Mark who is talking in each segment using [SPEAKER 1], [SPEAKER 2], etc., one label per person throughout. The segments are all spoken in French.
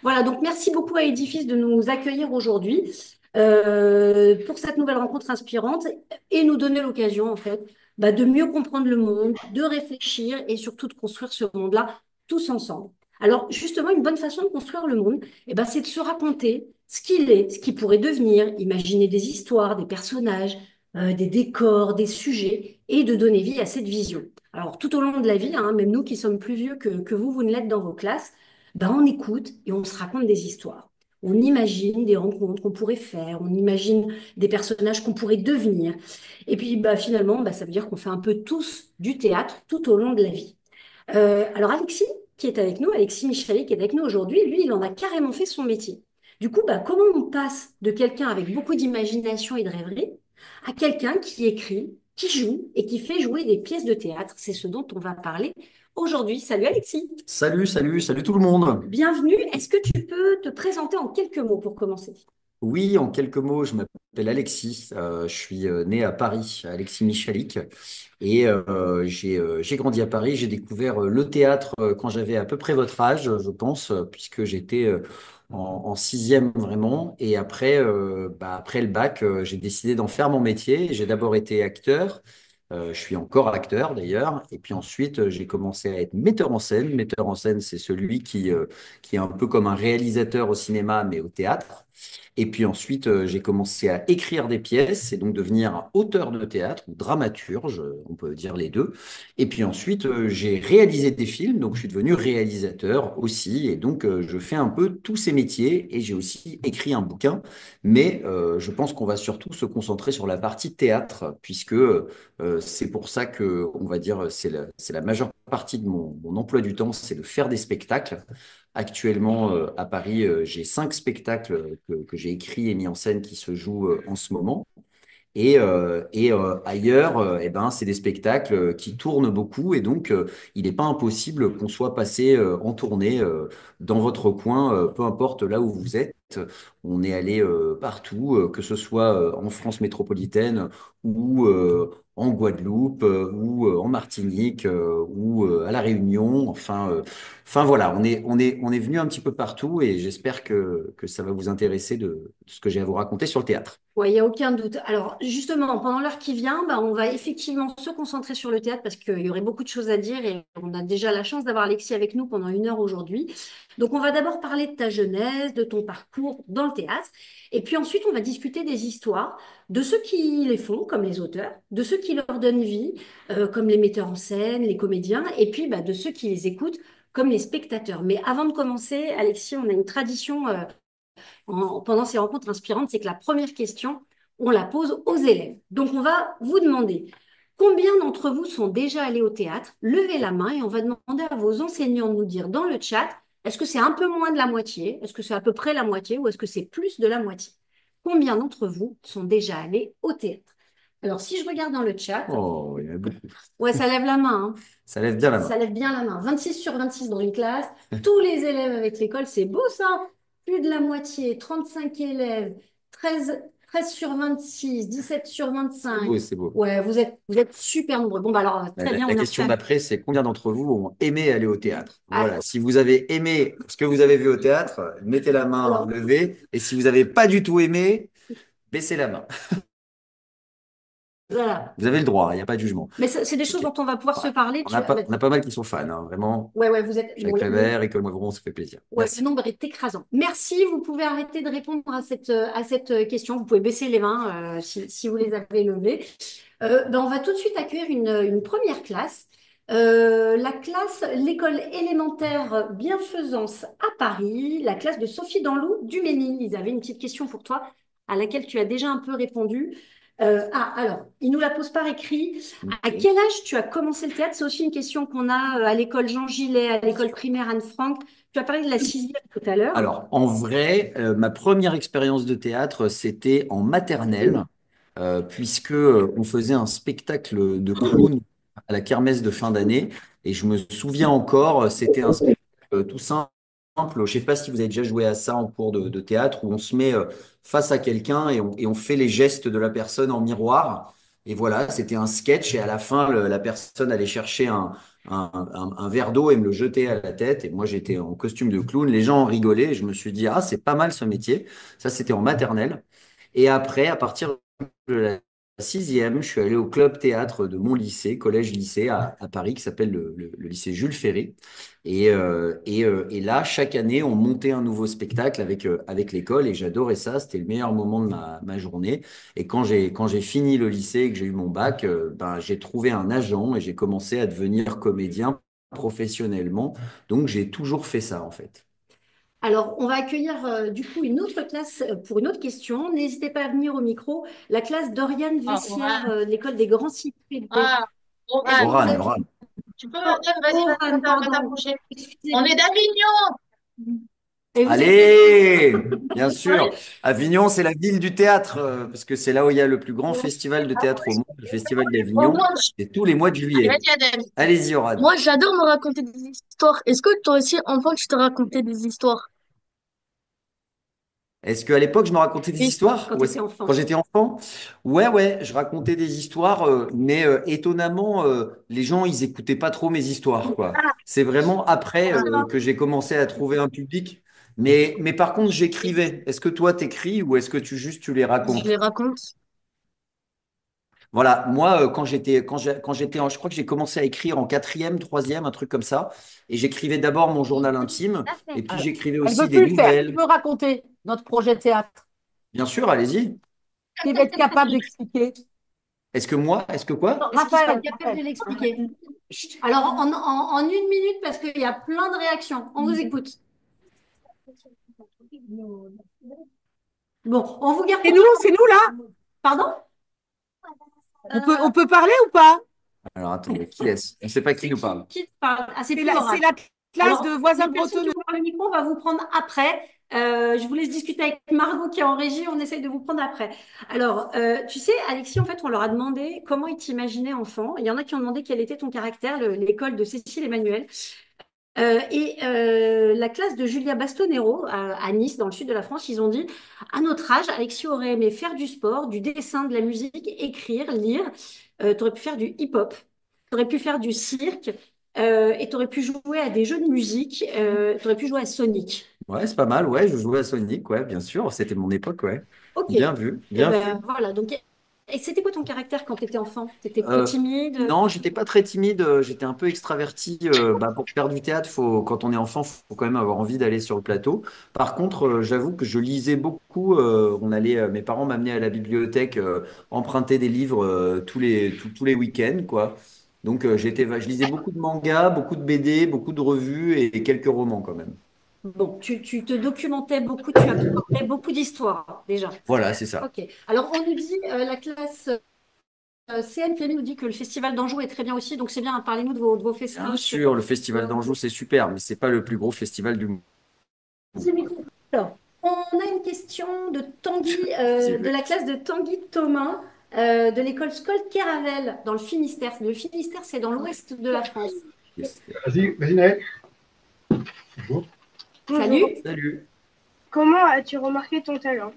[SPEAKER 1] Voilà, donc merci beaucoup à Edifice de nous accueillir aujourd'hui pour cette nouvelle rencontre inspirante et nous donner l'occasion, en fait, de mieux comprendre le monde, de réfléchir et surtout de construire ce monde-là tous ensemble. Alors, justement, une bonne façon de construire le monde, c'est de se raconter ce qu'il est, ce qu'il pourrait devenir, imaginer des histoires, des personnages, des décors, des sujets et de donner vie à cette vision. Alors, tout au long de la vie, hein, même nous qui sommes plus vieux que vous, vous ne l'êtes dans vos classes, on écoute et on se raconte des histoires. On imagine des rencontres qu'on pourrait faire, on imagine des personnages qu'on pourrait devenir. Et puis finalement, ça veut dire qu'on fait un peu tous du théâtre tout au long de la vie. Alors Alexis, qui est avec nous, Alexis Michalik, qui est avec nous aujourd'hui, lui, il en a carrément fait son métier. Du coup, comment on passe de quelqu'un avec beaucoup d'imagination et de rêverie à quelqu'un qui écrit, qui joue et qui fait jouer des pièces de théâtre? C'est ce dont on va parler aujourd'hui. Salut Alexis.
[SPEAKER 2] Salut, salut, salut tout le monde.
[SPEAKER 1] Bienvenue. Est-ce que tu peux te présenter en quelques mots pour commencer?
[SPEAKER 2] Oui, en quelques mots, je m'appelle Alexis. Je suis né à Paris, Alexis Michalik. Et j'ai grandi à Paris. J'ai découvert le théâtre quand j'avais à peu près votre âge, je pense, puisque j'étais en sixième vraiment. Et après, après le bac, j'ai décidé d'en faire mon métier. J'ai d'abord été acteur. Je suis encore acteur d'ailleurs. Et puis ensuite, j'ai commencé à être metteur en scène. Metteur en scène, c'est celui qui est un peu comme un réalisateur au cinéma, mais au théâtre. Et puis ensuite, j'ai commencé à écrire des pièces et donc devenir auteur de théâtre ou dramaturge, on peut dire les deux. Et puis ensuite, j'ai réalisé des films, donc je suis devenu réalisateur aussi. Et donc, je fais un peu tous ces métiers et j'ai aussi écrit un bouquin. Mais je pense qu'on va surtout se concentrer sur la partie théâtre, puisque c'est pour ça que, on va dire, c'est la majeure partie de mon emploi du temps, c'est de faire des spectacles. Actuellement, à Paris, j'ai 5 spectacles que j'ai écrits et mis en scène qui se jouent en ce moment. Et ailleurs, c'est des spectacles qui tournent beaucoup et donc il n'est pas impossible qu'on soit passé en tournée dans votre coin, peu importe là où vous êtes. On est allé partout, que ce soit en France métropolitaine ou en Guadeloupe ou en Martinique ou à La Réunion. Enfin voilà, on est venu un petit peu partout et j'espère que ça va vous intéresser de ce que j'ai à vous raconter sur le théâtre.
[SPEAKER 1] Oui, il n'y a aucun doute. Alors, justement, pendant l'heure qui vient, on va effectivement se concentrer sur le théâtre parce qu'il y aurait beaucoup de choses à dire et on a déjà la chance d'avoir Alexis avec nous pendant 1 heure aujourd'hui. Donc, on va d'abord parler de ta jeunesse, de ton parcours dans le théâtre. Et puis ensuite, on va discuter des histoires de ceux qui les font, comme les auteurs, de ceux qui leur donnent vie, comme les metteurs en scène, les comédiens, et puis de ceux qui les écoutent, comme les spectateurs. Mais avant de commencer, Alexis, on a une tradition. Pendant ces rencontres inspirantes, c'est que la première question, on la pose aux élèves. Donc, on va vous demander combien d'entre vous sont déjà allés au théâtre. Levez la main et on va demander à vos enseignants de nous dire dans le chat, est-ce que c'est un peu moins de la moitié, est-ce que c'est à peu près la moitié ou est-ce que c'est plus de la moitié? Combien d'entre vous sont déjà allés au théâtre? Alors, si je regarde dans le chat,
[SPEAKER 2] Oh, il y en a beaucoup.
[SPEAKER 1] ouais, ça lève la main, hein.
[SPEAKER 2] Ça lève bien la
[SPEAKER 1] Ça
[SPEAKER 2] main.
[SPEAKER 1] lève bien la main. 26 sur 26 dans une classe. Tous les élèves avec l'école, c'est beau ça. Plus de la moitié, 35 élèves, 13 sur 26, 17 sur
[SPEAKER 2] C'est
[SPEAKER 1] 25.
[SPEAKER 2] beau, c'est beau.
[SPEAKER 1] Ouais, vous êtes super nombreux. Bon, alors,
[SPEAKER 2] La,
[SPEAKER 1] très
[SPEAKER 2] la-
[SPEAKER 1] bien,
[SPEAKER 2] la
[SPEAKER 1] on a
[SPEAKER 2] question
[SPEAKER 1] refait.
[SPEAKER 2] d'après, c'est combien d'entre vous ont aimé aller au théâtre?
[SPEAKER 1] Ah,
[SPEAKER 2] Voilà, si vous avez aimé ce que vous avez vu au théâtre, mettez la main
[SPEAKER 1] alors,
[SPEAKER 2] levée. Et si vous n'avez pas du tout aimé, baissez la main.
[SPEAKER 1] voilà.
[SPEAKER 2] Vous avez le droit, il n'y a pas de jugement.
[SPEAKER 1] Mais c'est des choses
[SPEAKER 2] Ok.
[SPEAKER 1] dont on va pouvoir se parler.
[SPEAKER 2] On a pas, on a pas mal qui sont fans, hein, vraiment.
[SPEAKER 1] Ouais, ouais, vous êtes. Bon,
[SPEAKER 2] Jacques Prévert, École Moivron, ça fait plaisir.
[SPEAKER 1] ouais, le
[SPEAKER 2] Merci.
[SPEAKER 1] nombre est écrasant. Merci, vous pouvez arrêter de répondre à cette question. Vous pouvez baisser les mains si vous les avez levées. On va tout de suite accueillir une première classe. La classe, l'école élémentaire Bienfaisance à Paris, la classe de Sophie Danlou du Ménil. Ils avaient une petite question pour toi à laquelle tu as déjà un peu répondu. Alors, il nous la pose par écrit. À
[SPEAKER 2] Ok.
[SPEAKER 1] quel âge tu as commencé le théâtre? C'est aussi une question qu'on a à l'école Jean Gillet, à l'école primaire Anne Frank. Tu as parlé de la sixième tout à l'heure.
[SPEAKER 2] Alors, en vrai, ma première expérience de théâtre, c'était en maternelle, puisque on faisait un spectacle de clown à la kermesse de fin d'année. Et je me souviens encore, c'était un spectacle tout simple. Je ne sais pas si vous avez déjà joué à ça en cours de théâtre, où on se met face à quelqu'un et on fait les gestes de la personne en miroir. Et voilà, c'était un sketch. Et à la fin, la personne allait chercher un verre d'eau et me le jeter à la tête. Et moi, j'étais en costume de clown. Les gens en rigolaient et je me suis dit, ah, c'est pas mal ce métier. Ça, c'était en maternelle. Et après, à partir de la sixième, je suis allé au club théâtre de mon lycée, collège-lycée à Paris, qui s'appelle le lycée Jules Ferry. Et là, chaque année, on montait un nouveau spectacle avec l'école et j'adorais ça. C'était le meilleur moment de ma journée. Et quand j'ai fini le lycée et que j'ai eu mon bac, ben, j'ai trouvé un agent et j'ai commencé à devenir comédien professionnellement. Donc, j'ai toujours fait ça, en fait.
[SPEAKER 1] Alors, on va accueillir du coup une autre classe pour une autre question. N'hésitez pas à venir au micro. La classe d'Oriane
[SPEAKER 3] Ah,
[SPEAKER 1] Vessière
[SPEAKER 3] Oran.
[SPEAKER 1] de l'école des Grands Cyprès.
[SPEAKER 3] Ah,
[SPEAKER 1] Est-ce que
[SPEAKER 3] Oran.
[SPEAKER 1] vous
[SPEAKER 2] Oran,
[SPEAKER 1] êtes...
[SPEAKER 2] Oran.
[SPEAKER 3] Tu peux,
[SPEAKER 1] Oh,
[SPEAKER 3] madame, vas-y,
[SPEAKER 1] Oran,
[SPEAKER 3] va
[SPEAKER 1] pardon.
[SPEAKER 3] t'approcher. On est
[SPEAKER 1] Excusez-moi.
[SPEAKER 3] d'Avignon.
[SPEAKER 1] Et vous êtes quelle
[SPEAKER 2] Allez, bien sûr.
[SPEAKER 3] Oui.
[SPEAKER 2] Avignon, c'est la ville du théâtre, parce que c'est là où il y a le plus grand festival de théâtre au monde, le Festival d'Avignon.
[SPEAKER 3] Orange.
[SPEAKER 2] C'est tous les mois de
[SPEAKER 3] Allez,
[SPEAKER 2] juillet.
[SPEAKER 3] vas-y, Adèle.
[SPEAKER 2] Allez-y, Oran.
[SPEAKER 4] Moi, j'adore me raconter des histoires. Est-ce que toi aussi, enfant, tu te racontais des histoires?
[SPEAKER 2] Est-ce qu'à l'époque, je me racontais des
[SPEAKER 4] Oui.
[SPEAKER 2] histoires?
[SPEAKER 1] quand tu étais
[SPEAKER 2] Quand
[SPEAKER 1] enfant?
[SPEAKER 2] j'étais enfant? Ouais, ouais, je racontais des histoires, mais étonnamment, les gens, ils écoutaient pas trop mes histoires, quoi. C'est vraiment après que j'ai commencé à trouver un public. Mais par contre, j'écrivais. Est-ce que toi, t'écris ou est-ce que tu les
[SPEAKER 4] Je les
[SPEAKER 2] racontes?
[SPEAKER 4] raconte.
[SPEAKER 2] Voilà, moi, je crois que j'ai commencé à écrire en quatrième, troisième, un truc comme ça. Et j'écrivais d'abord mon journal intime, et puis
[SPEAKER 5] Alors,
[SPEAKER 2] j'écrivais
[SPEAKER 5] elle veut
[SPEAKER 2] aussi des
[SPEAKER 5] plus le faire. Tu
[SPEAKER 2] nouvelles.
[SPEAKER 5] peux raconter notre projet de théâtre.
[SPEAKER 2] Bien sûr, allez-y.
[SPEAKER 5] Qui va être capable d'expliquer?
[SPEAKER 2] Est-ce que quoi?
[SPEAKER 1] Est-ce qu'il serait
[SPEAKER 5] Raphaël,
[SPEAKER 1] capable de
[SPEAKER 5] Raphaël.
[SPEAKER 1] l'expliquer? Alors, en une minute, parce qu'il y a plein de réactions. On vous écoute. Bon, on vous garde pour ça.
[SPEAKER 5] C'est nous là.
[SPEAKER 1] Pardon?
[SPEAKER 5] On peut parler ou pas?
[SPEAKER 2] Alors attendez, qui est-ce? On ne sait pas qui
[SPEAKER 1] C'est
[SPEAKER 2] nous parle.
[SPEAKER 1] qui parle? Ah, c'est
[SPEAKER 5] C'est
[SPEAKER 1] plus
[SPEAKER 5] c'est
[SPEAKER 1] oral.
[SPEAKER 5] la classe de
[SPEAKER 1] Alors,
[SPEAKER 5] voisins
[SPEAKER 1] les personnes qui
[SPEAKER 5] bretonneux.
[SPEAKER 1] ont parlé au micro, on va vous prendre après. Je vous laisse discuter avec Margot qui est en régie. On essaye de vous prendre après. Alors, tu sais, Alexis, en fait, on leur a demandé comment ils t'imaginaient enfant. Il y en a qui ont demandé quel était ton caractère, l'école de Cécile Emmanuel. La classe de Julia Bastonero à Nice, dans le sud de la France, ils ont dit, à notre âge, Alexis aurait aimé faire du sport, du dessin, de la musique, écrire, lire. Tu aurais pu faire du hip-hop, tu aurais pu faire du cirque, et tu aurais pu jouer à des jeux de musique, tu aurais pu jouer à Sonic.
[SPEAKER 2] Ouais, c'est pas mal, ouais, je jouais à Sonic, ouais, bien sûr, c'était mon époque, ouais.
[SPEAKER 1] Ok.
[SPEAKER 2] Bien vu,
[SPEAKER 1] Et
[SPEAKER 2] bien
[SPEAKER 1] ben
[SPEAKER 2] vu.
[SPEAKER 1] voilà. Donc, et c'était quoi ton caractère quand tu étais enfant? Tu étais plutôt
[SPEAKER 2] Euh,
[SPEAKER 1] timide?
[SPEAKER 2] non, j'étais pas très timide, j'étais un peu extraverti. Bah, pour faire du théâtre, quand on est enfant, faut quand même avoir envie d'aller sur le plateau. Par contre, j'avoue que je lisais beaucoup. Mes parents m'amenaient à la bibliothèque emprunter des livres tous les week-ends, quoi. Donc, je lisais beaucoup de mangas, beaucoup de BD, beaucoup de revues et quelques romans quand même.
[SPEAKER 1] Bon, tu te documentais beaucoup, tu absorbais beaucoup d'histoires déjà.
[SPEAKER 2] Voilà, c'est ça.
[SPEAKER 1] Ok. Alors, on nous dit, la classe CNPM nous dit que le festival d'Anjou est très bien aussi, donc c'est bien, hein, parlez-nous de vos
[SPEAKER 2] Bien
[SPEAKER 1] festivals.
[SPEAKER 2] sûr, le Festival d'Anjou, c'est super, mais c'est pas le plus gros festival du monde.
[SPEAKER 1] Alors, on a une question de Tanguy,
[SPEAKER 2] S'il vous
[SPEAKER 1] de
[SPEAKER 2] plaît.
[SPEAKER 1] la classe de Tanguy Thomas, de l'école Scott Keravel, dans le Finistère. Le Finistère, c'est dans l'ouest de la France.
[SPEAKER 6] Vas-y, Naël. Bonjour.
[SPEAKER 4] Bonjour.
[SPEAKER 1] Salut.
[SPEAKER 2] Salut.
[SPEAKER 4] Comment as-tu remarqué ton talent?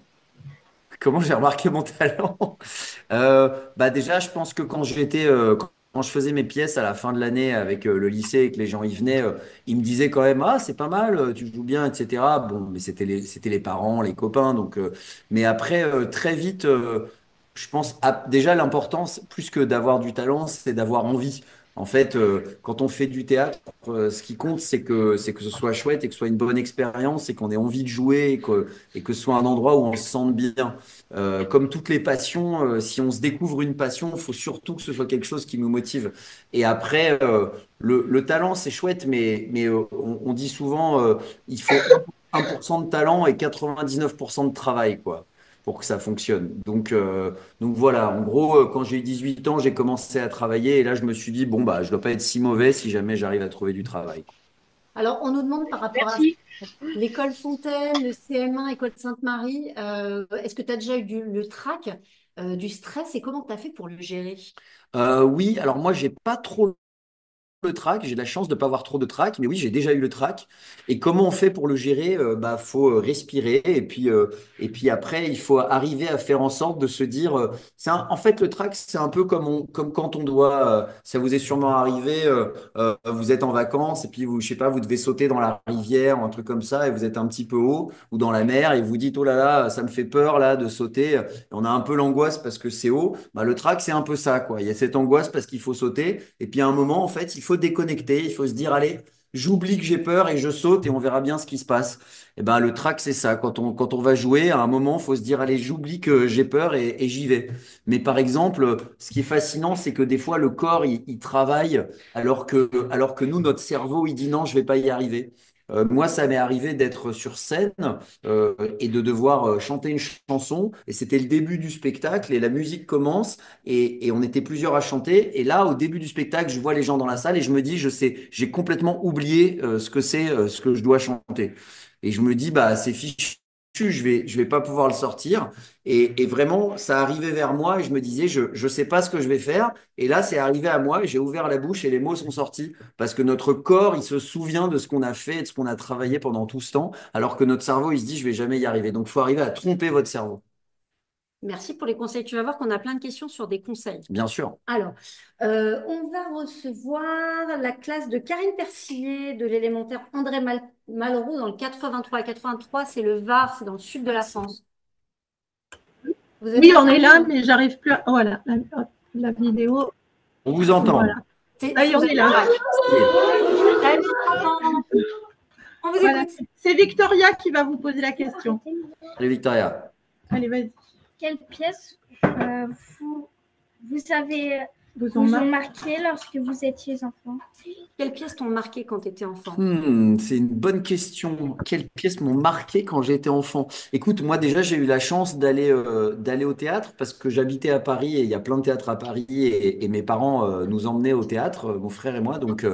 [SPEAKER 2] Comment j'ai remarqué mon talent? Bah déjà, je pense que quand je faisais mes pièces à la fin de l'année avec le lycée et que les gens y venaient, ils me disaient quand même, ah, c'est pas mal, tu joues bien, etc. Bon, mais c'était les parents, les copains. Mais après, très vite, je pense, déjà, l'importance, plus que d'avoir du talent, c'est d'avoir envie. En fait, quand on fait du théâtre, ce qui compte, c'est que ce soit chouette et que ce soit une bonne expérience et qu'on ait envie de jouer et que ce soit un endroit où on se sente bien. Comme toutes les passions, si on se découvre une passion, il faut surtout que ce soit quelque chose qui nous motive. Et après, le talent, c'est chouette, mais on dit souvent, il faut 1% de talent et 99% de travail, quoi, pour que ça fonctionne. Donc voilà, en gros, quand j'ai eu 18 ans, j'ai commencé à travailler et là, je me suis dit, bon, bah, je dois pas être si mauvais si jamais j'arrive à trouver du travail.
[SPEAKER 1] Alors, on nous demande par rapport à
[SPEAKER 4] Merci.
[SPEAKER 1] l'école Fontaine, le CM1, école Sainte-Marie, est-ce que tu as déjà eu le trac, du stress et comment tu as fait pour le gérer?
[SPEAKER 2] Oui, alors moi, j'ai pas trop le trac, j'ai de la chance de ne pas avoir trop de trac, mais oui, j'ai déjà eu le trac. Et comment on fait pour le gérer? Bah, faut respirer et puis après, il faut arriver à faire en sorte de se dire, en fait, le trac, c'est un peu comme quand on doit, ça vous est sûrement arrivé, vous êtes en vacances et puis vous, je sais pas, vous devez sauter dans la rivière ou un truc comme ça et vous êtes un petit peu haut ou dans la mer et vous dites, oh là là, ça me fait peur là de sauter. Et on a un peu l'angoisse parce que c'est haut. Bah, le trac, c'est un peu ça, quoi. Il y a cette angoisse parce qu'il faut sauter. Et puis à un moment, en fait, il faut déconnecter. Il faut se dire, allez, j'oublie que j'ai peur et je saute et on verra bien ce qui se passe. Et ben, le trac, c'est ça. Quand on va jouer, à un moment, il faut se dire, allez, j'oublie que j'ai peur et j'y vais. Mais par exemple, ce qui est fascinant, c'est que des fois, le corps, il travaille alors que nous, notre cerveau, il dit non, je vais pas y arriver. Moi, ça m'est arrivé d'être sur scène et de devoir chanter une chanson. Et c'était le début du spectacle et la musique commence et on était plusieurs à chanter. Et là, au début du spectacle, je vois les gens dans la salle et je me dis, je sais, j'ai complètement oublié ce que c'est, ce que je dois chanter. Et je me dis, bah, c'est fichu. Je vais pas pouvoir le sortir. Et vraiment, ça arrivait vers moi et je me disais, je sais pas ce que je vais faire. Et là, c'est arrivé à moi et j'ai ouvert la bouche et les mots sont sortis parce que notre corps, il se souvient de ce qu'on a fait et de ce qu'on a travaillé pendant tout ce temps, alors que notre cerveau, il se dit, je vais jamais y arriver. Donc, il faut arriver à tromper votre cerveau,
[SPEAKER 1] Merci pour les conseils. Tu vas voir qu'on a plein de questions sur des conseils.
[SPEAKER 2] bien sûr.
[SPEAKER 1] Alors, on va recevoir la classe de Karine Persillé de l'élémentaire André Malraux dans le 83. 83, c'est le Var, c'est dans le sud de la France. Vous êtes
[SPEAKER 3] Oui,
[SPEAKER 1] là,
[SPEAKER 3] on est là,
[SPEAKER 1] Karine?
[SPEAKER 3] mais j'arrive plus à. Voilà, la vidéo.
[SPEAKER 2] On vous entend.
[SPEAKER 3] Voilà. Ça y est, on
[SPEAKER 1] Vous
[SPEAKER 3] est
[SPEAKER 1] êtes
[SPEAKER 3] là.
[SPEAKER 1] là. Salut, enfants. On vous
[SPEAKER 3] Voilà.
[SPEAKER 1] écoute.
[SPEAKER 3] C'est Victoria qui va vous poser la question.
[SPEAKER 2] Salut Victoria.
[SPEAKER 3] Allez, vas-y.
[SPEAKER 7] Quelle pièce vous avez
[SPEAKER 3] Vous
[SPEAKER 7] vous ont marqué lorsque vous étiez enfant?
[SPEAKER 1] Quelles pièces t'ont marqué quand tu étais enfant?
[SPEAKER 2] C'est une bonne question. Quelles pièces m'ont marqué quand j'étais enfant? Écoute, moi déjà j'ai eu la chance d'aller au théâtre parce que j'habitais à Paris et il y a plein de théâtres à Paris et mes parents nous emmenaient au théâtre, mon frère et moi. Donc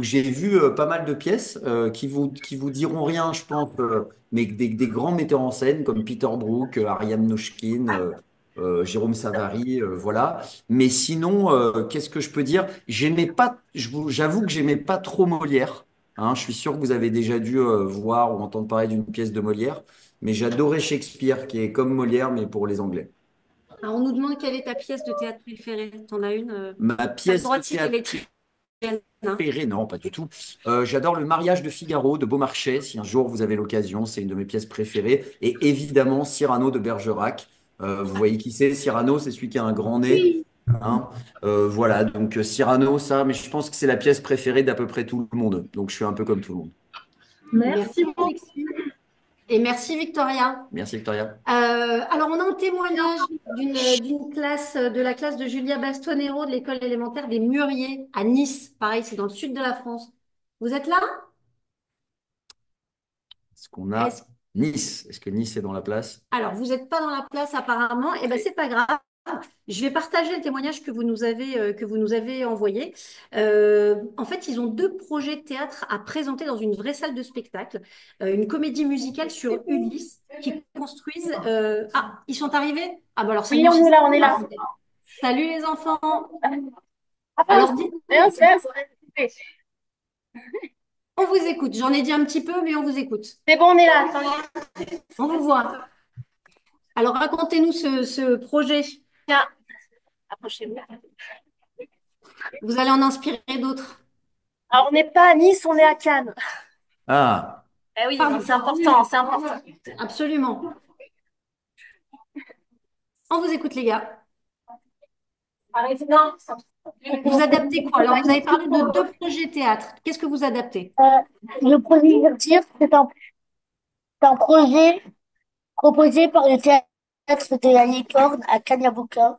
[SPEAKER 2] j'ai vu pas mal de pièces qui vous diront rien, je pense, mais des grands metteurs en scène comme Peter Brook, Ariane Mnouchkine, Jérôme Savary, voilà. Mais sinon, qu'est-ce que je peux dire? J'aimais pas, j'avoue que j'aimais pas trop Molière. Hein, je suis sûr que vous avez déjà dû voir ou entendre parler d'une pièce de Molière, mais j'adorais Shakespeare, qui est comme Molière, mais pour les Anglais.
[SPEAKER 1] Alors, on nous demande quelle est ta pièce de théâtre préférée. T'en as une?
[SPEAKER 2] Ma
[SPEAKER 1] T'as le
[SPEAKER 2] pièce
[SPEAKER 1] droit
[SPEAKER 2] de
[SPEAKER 1] de citer
[SPEAKER 2] théâtre
[SPEAKER 1] les tiennes, hein.
[SPEAKER 2] préférée, non, pas du tout. J'adore Le Mariage de Figaro de Beaumarchais, si un jour vous avez l'occasion, c'est une de mes pièces préférées. Et évidemment, Cyrano de Bergerac. Vous voyez qui c'est? Cyrano, c'est celui qui a un grand nez. Hein. Voilà, donc Cyrano, ça, mais je pense que c'est la pièce préférée d'à peu près tout le monde. Donc je suis un peu comme tout le monde.
[SPEAKER 3] Merci beaucoup.
[SPEAKER 1] Alexis. Et merci Victoria.
[SPEAKER 2] Merci Victoria.
[SPEAKER 1] Alors, on a un témoignage d'une classe, de la classe de Julia Bastonero de l'école élémentaire des Mûriers à Nice. Pareil, c'est dans le sud de la France. Vous êtes là?
[SPEAKER 2] Est-ce qu'on a
[SPEAKER 1] Est-ce-
[SPEAKER 2] Nice? Est-ce que Nice est dans la place?
[SPEAKER 1] Alors, vous n'êtes pas dans la place apparemment. Eh bien, c'est pas grave. Je vais partager le témoignage que vous nous avez envoyé. En fait, ils ont deux projets de théâtre à présenter dans une vraie salle de spectacle. Une comédie musicale sur Ulysse qui construisent. Ah, ils sont arrivés? Ah, bah alors c'est
[SPEAKER 7] Oui,
[SPEAKER 1] bon,
[SPEAKER 7] on est là, on est là.
[SPEAKER 1] Salut les enfants.
[SPEAKER 7] Ah,
[SPEAKER 1] Alors, dites,
[SPEAKER 7] c'est
[SPEAKER 1] on vous écoute. J'en ai dit un petit peu, mais on vous écoute.
[SPEAKER 7] bon, on est là.
[SPEAKER 1] On vous voit. Alors, racontez-nous ce projet.
[SPEAKER 7] Tiens, approchez-vous.
[SPEAKER 1] Vous allez en inspirer d'autres.
[SPEAKER 7] Alors, on n'est pas à Nice, on est à Cannes.
[SPEAKER 2] Ah,
[SPEAKER 7] Eh oui,
[SPEAKER 1] Pardon.
[SPEAKER 7] c'est important, c'est important.
[SPEAKER 1] Absolument. On vous écoute, les gars.
[SPEAKER 7] Arrêtez, non.
[SPEAKER 1] Vous adaptez quoi? Alors, vous avez parlé de deux projets théâtre. Qu'est-ce que vous adaptez?
[SPEAKER 4] Le projet Verdir, c'est un projet proposé par le théâtre de la Licorne à Cagnabuca.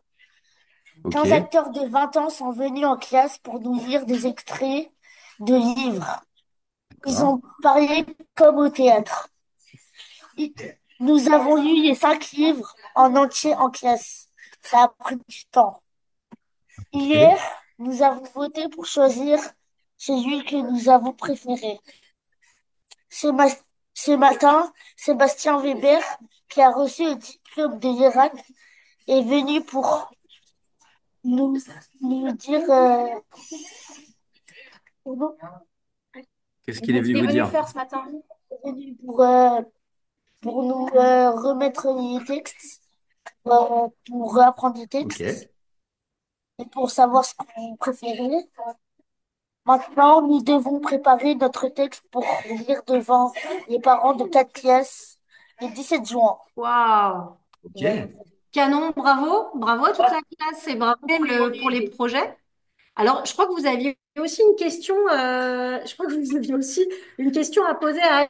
[SPEAKER 2] ok.
[SPEAKER 4] 15 acteurs de 20 ans sont venus en classe pour nous lire des extraits de livres. Ils
[SPEAKER 2] D'accord.
[SPEAKER 4] ont parlé comme au théâtre. Nous avons lu les 5 livres en entier en classe. Ça a pris du temps. Hier,
[SPEAKER 2] Ok.
[SPEAKER 4] nous avons voté pour choisir celui que nous avons préféré. Ce, ma- ce matin, Sébastien Weber, qui a reçu le diplôme de l'Irak, est venu pour nous dire
[SPEAKER 2] Qu'est-ce qu'il est
[SPEAKER 7] Il
[SPEAKER 2] venu
[SPEAKER 7] est
[SPEAKER 2] vous
[SPEAKER 7] venu
[SPEAKER 2] dire?
[SPEAKER 7] faire ce matin.
[SPEAKER 4] Venu pour nous remettre les textes, pour apprendre les
[SPEAKER 2] Ok.
[SPEAKER 4] textes et pour savoir ce qu'on préférait. Maintenant, nous devons préparer notre texte pour lire devant les parents de 4 classes le 17 juin.
[SPEAKER 1] Waouh!
[SPEAKER 2] Ok.
[SPEAKER 1] Canon, bravo. Bravo à toute la classe et bravo pour les projets. Alors, je crois que vous aviez aussi une question, je crois que vous aviez aussi une question à poser à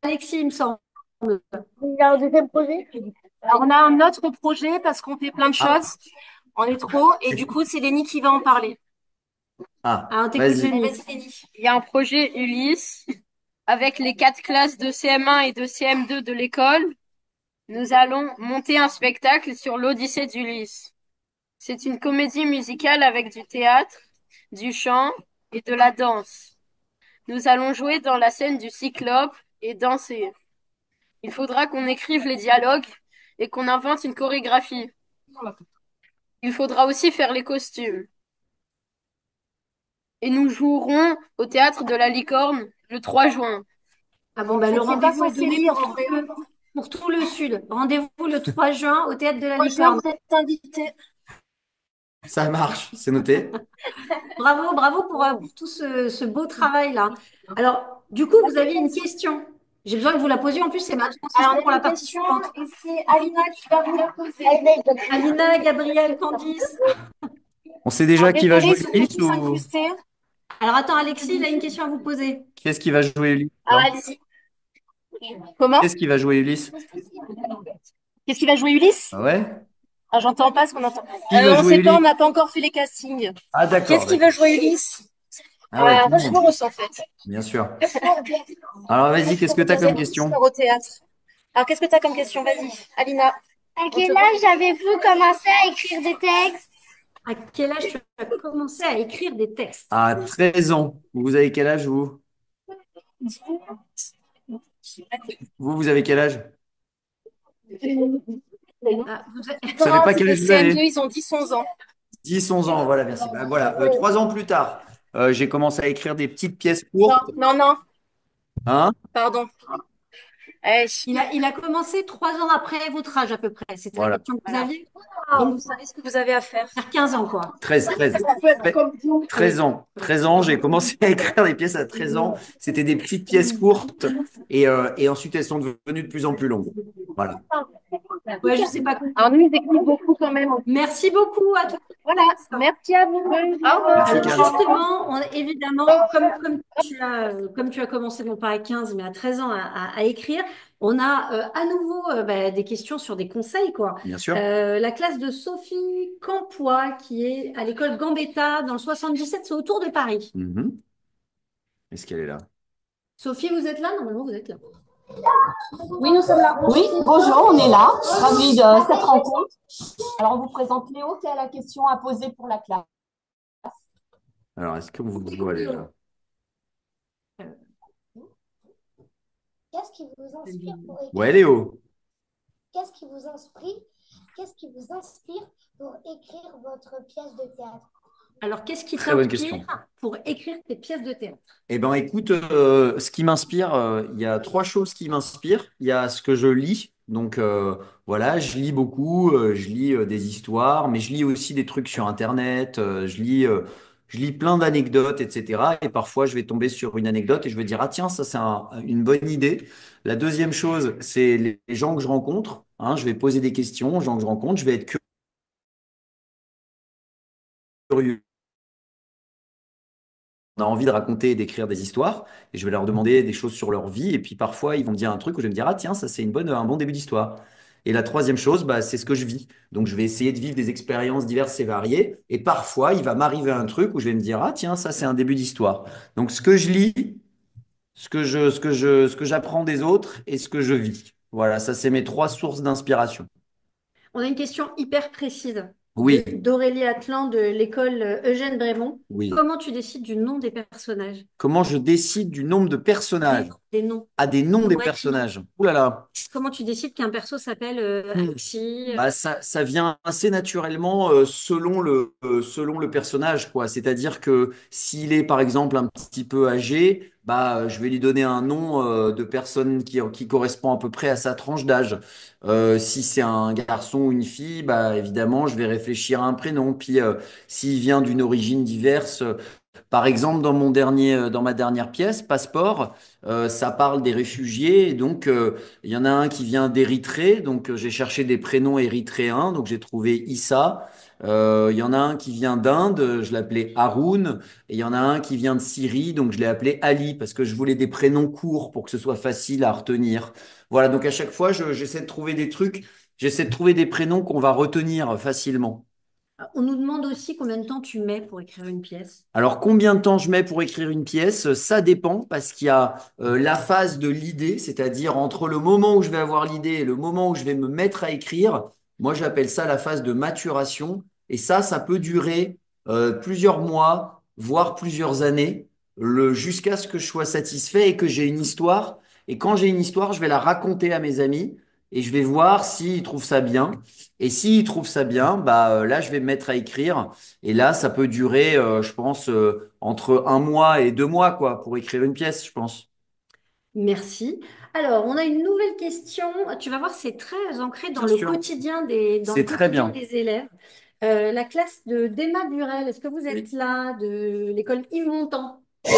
[SPEAKER 1] Alexis, il me semble.
[SPEAKER 4] Il y a un deuxième projet?
[SPEAKER 7] Alors, on a un autre projet parce qu'on fait plein de
[SPEAKER 2] Ah,
[SPEAKER 7] choses. On est trop. Et du coup, c'est Lénie qui va en parler.
[SPEAKER 2] ah,
[SPEAKER 1] Ah, on t'écoute,
[SPEAKER 2] vas-y.
[SPEAKER 1] Denis.
[SPEAKER 7] Vas-y, Lénie. Il y a un projet Ulysse avec les 4 classes de CM1 et de CM2 de l'école. Nous allons monter un spectacle sur l'Odyssée d'Ulysse. C'est une comédie musicale avec du théâtre, du chant et de la danse. Nous allons jouer dans la scène du Cyclope et danser. Il faudra qu'on écrive les dialogues et qu'on invente une chorégraphie. Il faudra aussi faire les costumes. Et nous jouerons au théâtre de la Licorne le 3 juin.
[SPEAKER 1] Ah bon, ben,
[SPEAKER 7] On
[SPEAKER 1] le
[SPEAKER 7] ne sait pas
[SPEAKER 1] rendez-vous est
[SPEAKER 7] censé
[SPEAKER 1] donné
[SPEAKER 7] lire en vrai.
[SPEAKER 1] pour tout le Sud. Rendez-vous le 3 juin au Théâtre de la
[SPEAKER 7] 3 juin,
[SPEAKER 1] Licorne.
[SPEAKER 7] vous êtes invités.
[SPEAKER 2] Ça marche, c'est noté.
[SPEAKER 1] Bravo, bravo pour tout ce beau travail-là. Alors, du coup, vous aviez une question. J'ai besoin que vous la posiez. En plus, c'est ma
[SPEAKER 7] Alors,
[SPEAKER 1] transition
[SPEAKER 7] on
[SPEAKER 1] pour
[SPEAKER 7] a
[SPEAKER 1] la
[SPEAKER 7] une
[SPEAKER 1] partie
[SPEAKER 7] question
[SPEAKER 1] suivante.
[SPEAKER 7] et c'est Alina qui va vous la poser.
[SPEAKER 1] Alina, Gabriel, Candice.
[SPEAKER 2] On sait
[SPEAKER 7] Alors,
[SPEAKER 2] déjà qui va
[SPEAKER 7] désolé,
[SPEAKER 2] jouer
[SPEAKER 7] ils se sont
[SPEAKER 2] Ulysse
[SPEAKER 7] tous
[SPEAKER 2] ou
[SPEAKER 7] incrustés.
[SPEAKER 1] Alors, attends, Alexis, il a une question à vous poser.
[SPEAKER 2] qui est-ce qui va jouer Ulysse?
[SPEAKER 7] Alors,
[SPEAKER 2] Non.
[SPEAKER 7] allez-y. Comment?
[SPEAKER 2] Qui est-ce qui va jouer Ulysse?
[SPEAKER 7] Qu'est-ce qui va jouer Ulysse?
[SPEAKER 2] Ah ouais?
[SPEAKER 7] Ah, j'entends pas ce qu'on entend.
[SPEAKER 2] Qui va
[SPEAKER 7] On
[SPEAKER 2] jouer
[SPEAKER 7] sait pas, on
[SPEAKER 2] Ulysse?
[SPEAKER 7] n'a pas encore fait les castings.
[SPEAKER 2] Ah d'accord,
[SPEAKER 7] Qu'est-ce qui veut
[SPEAKER 2] d'accord.
[SPEAKER 7] jouer Ulysse?
[SPEAKER 2] Ah ouais, tout le monde,
[SPEAKER 7] Rose, en fait.
[SPEAKER 2] bien sûr. Alors vas-y, qu'est-ce que tu as comme
[SPEAKER 7] Deuxième
[SPEAKER 2] question?
[SPEAKER 7] histoire au théâtre. Alors, qu'est-ce que tu as comme question? Vas-y, Alina.
[SPEAKER 4] À quel âge avez-vous commencé à écrire des textes?
[SPEAKER 1] À quel âge tu as commencé à écrire des textes?
[SPEAKER 2] À 13 ans. Vous avez quel âge, vous? Vous avez quel âge?
[SPEAKER 1] Ah,
[SPEAKER 2] Vous savez pas quel
[SPEAKER 7] Les
[SPEAKER 2] âge vous avez?
[SPEAKER 7] CM2, ils ont 10-11 ans.
[SPEAKER 2] 10, 11 ans, voilà, merci. Bah, voilà, 3 ans plus tard, j'ai commencé à écrire des petites pièces
[SPEAKER 7] Non,
[SPEAKER 2] courtes.
[SPEAKER 7] non, non,
[SPEAKER 2] Hein?
[SPEAKER 7] pardon.
[SPEAKER 1] il a commencé 3 ans après votre âge à peu près. C'était la
[SPEAKER 2] Voilà,
[SPEAKER 1] question que vous aviez.
[SPEAKER 7] Donc,
[SPEAKER 1] Donc,
[SPEAKER 7] vous savez ce que vous avez à faire.
[SPEAKER 1] vers 15 ans, quoi.
[SPEAKER 2] 13, 13. Fait- 13 ans. 13 ans, j'ai commencé à écrire des pièces à 13 ans. C'était des petites pièces courtes et ensuite elles sont devenues de plus en plus longues. Voilà.
[SPEAKER 1] Ouais, je sais pas.
[SPEAKER 7] Alors, nous, ils écrivent beaucoup quand même.
[SPEAKER 1] Merci beaucoup à tous.
[SPEAKER 7] Voilà, merci à vous. Au revoir.
[SPEAKER 2] Merci,
[SPEAKER 1] Alors
[SPEAKER 2] 15.
[SPEAKER 1] justement, évidemment, comme tu as commencé non pas à 15 mais à 13 ans à écrire, on a à nouveau des questions sur des conseils, quoi.
[SPEAKER 2] Bien sûr.
[SPEAKER 1] La classe de Sophie Campois, qui est à l'école Gambetta dans le 77, c'est autour de Paris.
[SPEAKER 2] Mhm. Est-ce qu'elle est là?
[SPEAKER 1] Sophie, vous êtes là? Normalement, vous êtes là.
[SPEAKER 5] Oui, nous sommes là. Oui, bonjour, on est là. Ravis de cette rencontre. Alors, on vous présente Léo qui a la question à poser pour la classe.
[SPEAKER 2] Alors, est-ce que vous voit elle est là?
[SPEAKER 8] Qu'est-ce qui vous inspire pour écrire?
[SPEAKER 2] Ouais, Léo.
[SPEAKER 8] Qu'est-ce qui vous inspire? Qu'est-ce qui vous inspire pour écrire votre pièce de théâtre?
[SPEAKER 1] Alors, qu'est-ce qui
[SPEAKER 2] Très bonne question.
[SPEAKER 1] t'inspire pour écrire tes pièces de théâtre?
[SPEAKER 2] Eh ben, écoute, ce qui m'inspire, il y a 3 choses qui m'inspirent. Il y a ce que je lis. Donc, voilà, je lis beaucoup. Je lis des histoires, mais je lis aussi des trucs sur Internet. Je lis plein d'anecdotes, etc. Et parfois, je vais tomber sur une anecdote et je vais dire, ah tiens, ça, c'est une bonne idée. La deuxième chose, c'est les gens que je rencontre. Hein, je vais poser des questions aux gens que je rencontre. Je vais être curieux. On a envie de raconter et d'écrire des histoires, et je vais leur demander des choses sur leur vie, et puis parfois ils vont me dire un truc où je vais me dire, ah tiens, ça c'est un bon début d'histoire. Et la troisième chose, bah, c'est ce que je vis. Donc je vais essayer de vivre des expériences diverses et variées, et parfois il va m'arriver un truc où je vais me dire, ah tiens, ça c'est un début d'histoire. Donc ce que je lis, ce que j'apprends des autres et ce que je vis. Voilà, ça c'est mes 3 sources d'inspiration.
[SPEAKER 1] On a une question hyper précise.
[SPEAKER 2] Oui,
[SPEAKER 1] d'Aurélie Atlan de l'école Eugène Brémond.
[SPEAKER 2] oui.
[SPEAKER 1] Comment tu décides du nom des personnages?
[SPEAKER 2] Comment je décide du nombre de personnages?
[SPEAKER 1] Oui, des noms.
[SPEAKER 2] Ah, des noms des
[SPEAKER 1] Ouais.
[SPEAKER 2] personnages. Ouh là là.
[SPEAKER 1] Comment tu décides qu'un perso s'appelle
[SPEAKER 2] Hmm.
[SPEAKER 1] Alexis?
[SPEAKER 2] Bah, ça vient assez naturellement selon le personnage, quoi. C'est-à-dire que s'il est, par exemple, un petit peu âgé, bah, je vais lui donner un nom de personne qui correspond à peu près à sa tranche d'âge. Si c'est un garçon ou une fille, bah, évidemment, je vais réfléchir à un prénom. Puis, s'il vient d'une origine diverse, par exemple, dans ma dernière pièce, Passeport, ça parle des réfugiés. Et donc, il y en a un qui vient d'Érythrée. Donc, j'ai cherché des prénoms érythréens. Donc, j'ai trouvé Issa. Il y en a un qui vient d'Inde. Je l'appelais Haroun. Et il y en a un qui vient de Syrie. Donc, je l'ai appelé Ali parce que je voulais des prénoms courts pour que ce soit facile à retenir. Voilà. Donc, à chaque fois, j'essaie de trouver des trucs. J'essaie de trouver des prénoms qu'on va retenir facilement.
[SPEAKER 1] On nous demande aussi combien de temps tu mets pour écrire une pièce.
[SPEAKER 2] Alors, combien de temps je mets pour écrire une pièce? Ça dépend parce qu'il y a la phase de l'idée, c'est-à-dire entre le moment où je vais avoir l'idée et le moment où je vais me mettre à écrire. Moi, j'appelle ça la phase de maturation. Et ça peut durer plusieurs mois, voire plusieurs années, jusqu'à ce que je sois satisfait et que j'ai une histoire. Et quand j'ai une histoire, je vais la raconter à mes amis et je vais voir s'ils trouvent ça bien. Et s'ils trouvent ça bien, bah, là, je vais me mettre à écrire. Et là, ça peut durer, je pense, entre un mois et 2 mois, quoi, pour écrire une pièce, je pense.
[SPEAKER 1] Merci. Alors, on a une nouvelle question. Tu vas voir, c'est très ancré dans
[SPEAKER 2] Bien
[SPEAKER 1] le
[SPEAKER 2] sûr.
[SPEAKER 1] quotidien dans le
[SPEAKER 2] C'est très
[SPEAKER 1] quotidien
[SPEAKER 2] bien.
[SPEAKER 1] des élèves. La classe de d'Emma Burel, est-ce que vous êtes
[SPEAKER 2] Oui.
[SPEAKER 1] là, de l'école Yves Montand?
[SPEAKER 2] Ah,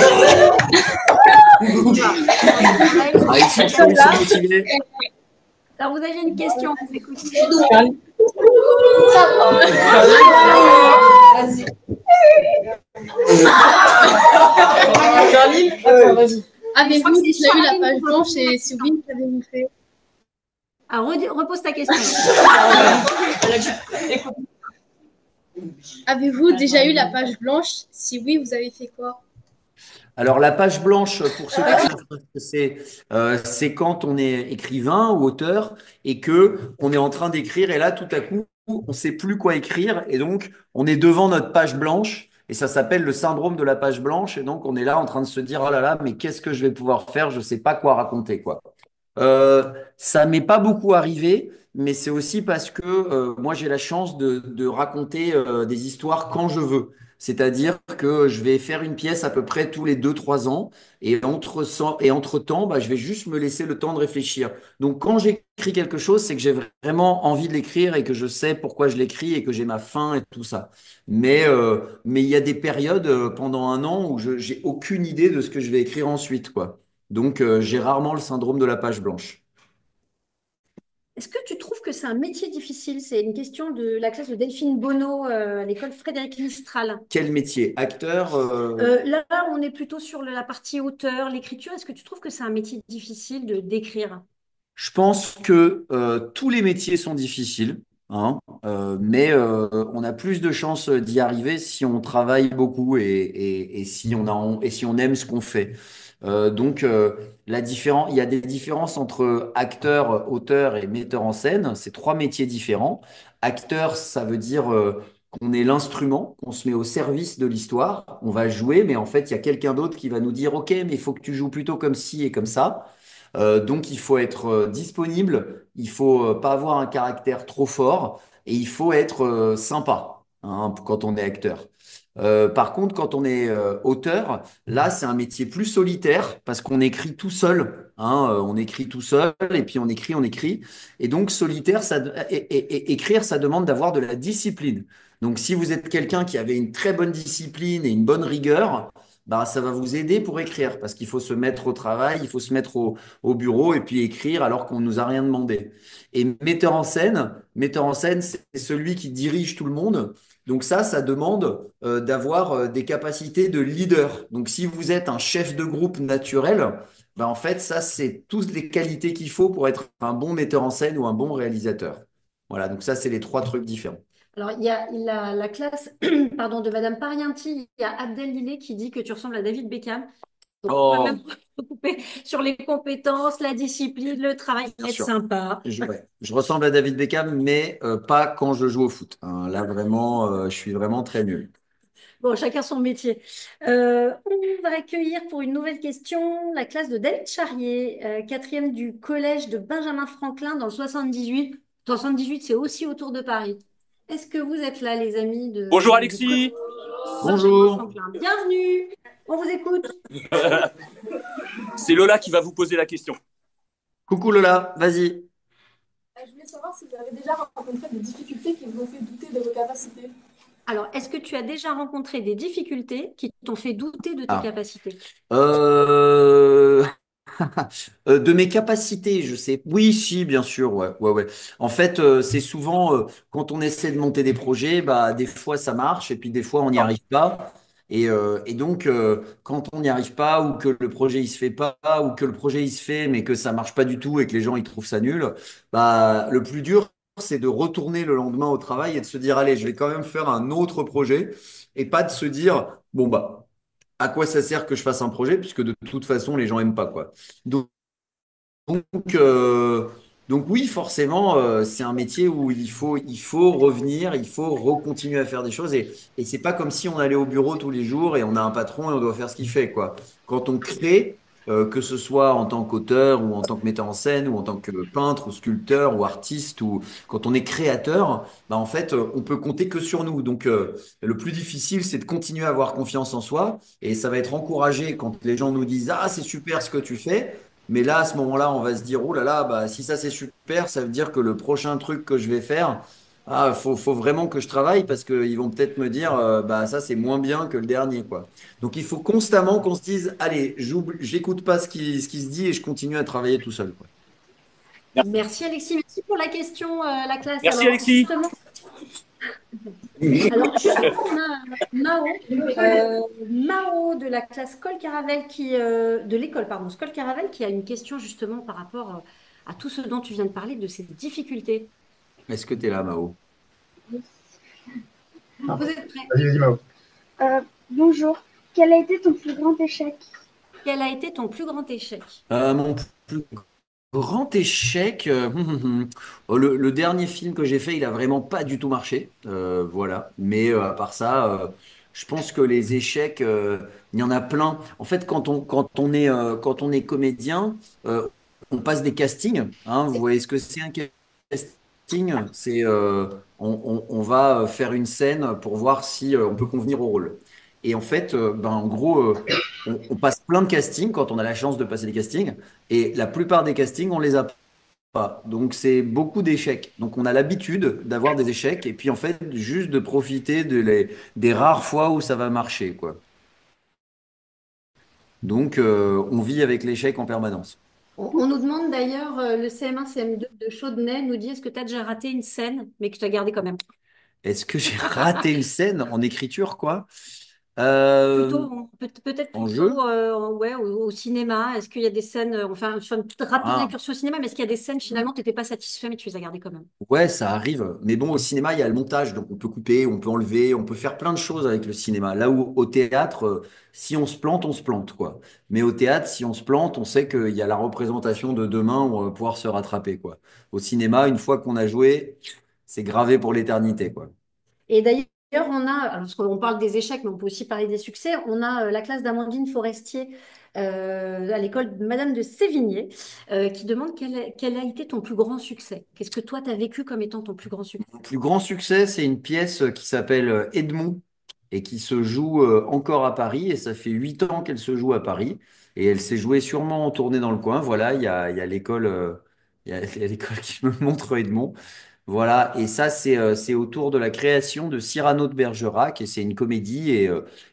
[SPEAKER 2] ils sont chauds, ils sont motivés.
[SPEAKER 1] Alors, vous avez une question, vous écoutez.
[SPEAKER 5] Vas-y.
[SPEAKER 9] Avez-vous déjà eu la page blanche et si oui, qu'avez-vous fait?
[SPEAKER 1] Alors, repose ta question.
[SPEAKER 9] Avez-vous déjà eu la page blanche? Si oui, vous avez fait quoi?
[SPEAKER 2] Alors, la page blanche, pour ceux qui savent pas ce que c'est quand on est écrivain ou auteur et que on est en train d'écrire et là, tout à coup, on ne sait plus quoi écrire et donc on est devant notre page blanche et ça s'appelle le syndrome de la page blanche et donc on est là en train de se dire, oh là là, mais qu'est-ce que je vais pouvoir faire? Je ne sais pas quoi raconter, quoi. Ça m'est pas beaucoup arrivé, mais c'est aussi parce que moi j'ai la chance de raconter des histoires quand je veux. C'est-à-dire que je vais faire une pièce à peu près tous les 2, 3 ans et entre temps, bah, je vais juste me laisser le temps de réfléchir. Donc quand j'écris quelque chose, c'est que j'ai vraiment envie de l'écrire et que je sais pourquoi je l'écris et que j'ai ma fin et tout ça. Mais il y a des périodes pendant un an où j'ai aucune idée de ce que je vais écrire ensuite, quoi. Donc, j'ai rarement le syndrome de la page blanche.
[SPEAKER 1] Est-ce que tu trouves que c'est un métier difficile? C'est une question de la classe de Delphine Bonneau à l'école Frédéric Mistral.
[SPEAKER 2] Quel métier? Acteur?
[SPEAKER 1] Là, on est plutôt sur la partie auteur, l'écriture. Est-ce que tu trouves que c'est un métier difficile de d'écrire?
[SPEAKER 2] Je pense que tous les métiers sont difficiles, hein, mais on a plus de chances d'y arriver si on travaille beaucoup et si on aime ce qu'on fait. Donc, il y a des différences entre acteur, auteur et metteur en scène. C'est trois métiers différents. Acteur, ça veut dire qu'on est l'instrument, qu'on se met au service de l'histoire. On va jouer, mais en fait, il y a quelqu'un d'autre qui va nous dire, OK, mais il faut que tu joues plutôt comme ci et comme ça. Donc, il faut être disponible, il faut pas avoir un caractère trop fort et il faut être sympa, hein, quand on est acteur. Par contre, quand on est auteur, là, c'est un métier plus solitaire parce qu'on écrit tout seul, hein, on écrit tout seul et puis on écrit, on écrit. Et donc, solitaire, écrire, ça demande d'avoir de la discipline. Donc, si vous êtes quelqu'un qui avait une très bonne discipline et une bonne rigueur, bah, ça va vous aider pour écrire parce qu'il faut se mettre au travail, il faut se mettre au bureau et puis écrire alors qu'on nous a rien demandé. Et metteur en scène, c'est celui qui dirige tout le monde. Donc ça demande d'avoir des capacités de leader. Donc si vous êtes un chef de groupe naturel, bah, en fait, ça, c'est toutes les qualités qu'il faut pour être un bon metteur en scène ou un bon réalisateur. Voilà, donc ça, c'est les trois trucs différents.
[SPEAKER 1] Alors, il y a la classe pardon, de Madame Parienti. Il y a Abdel Lillet qui dit que tu ressembles à David Beckham. Donc, on va
[SPEAKER 2] Oh,
[SPEAKER 1] même se couper sur les compétences, la discipline, le travail, ça
[SPEAKER 2] bien
[SPEAKER 1] va être
[SPEAKER 2] sûr.
[SPEAKER 1] sympa.
[SPEAKER 2] Ouais, je ressemble à David Beckham, mais pas quand je joue au foot, hein. Là, vraiment, je suis vraiment très nul.
[SPEAKER 1] Bon, chacun son métier. On va accueillir pour une nouvelle question la classe de David Charrier, quatrième du collège de Benjamin Franklin dans le 78. 78, c'est aussi autour de Paris. Est-ce que vous êtes là, les amis
[SPEAKER 10] Bonjour
[SPEAKER 1] du collège
[SPEAKER 10] Alexis.
[SPEAKER 1] Benjamin
[SPEAKER 2] Bonjour.
[SPEAKER 1] Franklin? Bienvenue, on vous écoute.
[SPEAKER 10] C'est Lola qui va vous poser la question.
[SPEAKER 2] Coucou Lola, vas-y.
[SPEAKER 11] Je voulais savoir si vous avez déjà rencontré des difficultés qui vous ont fait douter de vos capacités.
[SPEAKER 1] Alors, est-ce que tu as déjà rencontré des difficultés qui t'ont fait douter de tes
[SPEAKER 2] Ah.
[SPEAKER 1] capacités?
[SPEAKER 2] Euh, de mes capacités, je sais. Oui, si, bien sûr, ouais, ouais, ouais. En fait, c'est souvent quand on essaie de monter des projets, bah des fois ça marche et puis des fois on n'y arrive pas. Et donc quand on n'y arrive pas ou que le projet il se fait pas ou que le projet il se fait mais que ça marche pas du tout et que les gens ils trouvent ça nul, bah le plus dur c'est de retourner le lendemain au travail et de se dire allez, je vais quand même faire un autre projet et pas de se dire bon bah à quoi ça sert que je fasse un projet puisque de toute façon les gens aiment pas quoi. Donc donc, euh, donc oui, forcément, c'est un métier où il faut revenir, il faut recontinuer à faire des choses et c'est pas comme si on allait au bureau tous les jours et on a un patron et on doit faire ce qu'il fait, quoi. Quand on crée, que ce soit en tant qu'auteur ou en tant que metteur en scène ou en tant que peintre ou sculpteur ou artiste ou quand on est créateur, bah en fait, on peut compter que sur nous. Donc, le plus difficile, c'est de continuer à avoir confiance en soi et ça va être encouragé quand les gens nous disent, ah, c'est super ce que tu fais. Mais là, à ce moment-là, on va se dire, oh là là, bah, si ça c'est super, ça veut dire que le prochain truc que je vais faire, faut vraiment que je travaille parce qu'ils vont peut-être me dire, bah, ça c'est moins bien que le dernier, quoi. Donc il faut constamment qu'on se dise, allez, j'écoute pas ce qui se dit et je continue à travailler tout seul, quoi.
[SPEAKER 1] Merci Alexis, merci pour la question, la classe.
[SPEAKER 10] Merci Alexis.
[SPEAKER 1] Justement, on a Mao de la classe Col Caravel de l'école, pardon, Col Caravel qui a une question justement par rapport à tout ce dont tu viens de parler, de ces difficultés.
[SPEAKER 2] Est-ce que tu es là, Mao?
[SPEAKER 1] Vous êtes prêts?
[SPEAKER 6] Vas-y, Mao.
[SPEAKER 12] Bonjour. Quel a été ton plus grand échec?
[SPEAKER 1] Quel a été ton plus grand échec?
[SPEAKER 2] Mon plus grand échec, le dernier film que j'ai fait, il a vraiment pas du tout marché, voilà. Mais à part ça, je pense que les échecs, il y en a plein. En fait, quand on est comédien, on passe des castings, hein. Vous voyez ce que c'est un casting? C'est on va faire une scène pour voir si on peut convenir au rôle. Et en fait, en gros, on passe plein de castings quand on a la chance de passer des castings. Et la plupart des castings, on les a pas. Donc, c'est beaucoup d'échecs. Donc, on a l'habitude d'avoir des échecs et puis, en fait, juste de profiter des rares fois où ça va marcher, quoi. Donc, on vit avec l'échec en permanence.
[SPEAKER 1] On nous demande d'ailleurs, le CM1, CM2 de Chaudenay nous dit, est-ce que tu as déjà raté une scène, mais que tu as gardé quand même?
[SPEAKER 2] Est-ce que j'ai raté une scène en écriture, quoi?
[SPEAKER 1] Peut-être
[SPEAKER 2] En jeu?
[SPEAKER 1] plutôt ouais, au cinéma. Est-ce qu'il y a des scènes, enfin, je fais une toute rapide
[SPEAKER 2] Ah.
[SPEAKER 1] incursion au cinéma, mais est-ce qu'il y a des scènes finalement, tu n'étais pas satisfait, mais tu les as gardées quand même?
[SPEAKER 2] Ouais, ça arrive. Mais bon, au cinéma, il y a le montage. Donc, on peut couper, on peut enlever, on peut faire plein de choses avec le cinéma. Là où au théâtre, si on se plante, quoi. Mais au théâtre, si on se plante, on sait qu'il y a la représentation de demain où on va pouvoir se rattraper, quoi. Au cinéma, une fois qu'on a joué, c'est gravé pour l'éternité, quoi.
[SPEAKER 1] Et d'ailleurs, parce qu'on parle des échecs, mais on peut aussi parler des succès, on a la classe d'Amandine Forestier à l'école de Madame de Sévigné qui demande quel a été ton plus grand succès? Qu'est-ce que toi, tu as vécu comme étant ton plus grand succès?
[SPEAKER 2] Mon plus grand succès, c'est une pièce qui s'appelle Edmond et qui se joue encore à Paris. Et ça fait 8 ans qu'elle se joue à Paris. Et elle s'est jouée sûrement en tournée dans le coin. Voilà, il y a l'école il y a l'école qui me montre Edmond. Voilà, et ça, c'est autour de la création de Cyrano de Bergerac. Et c'est une comédie.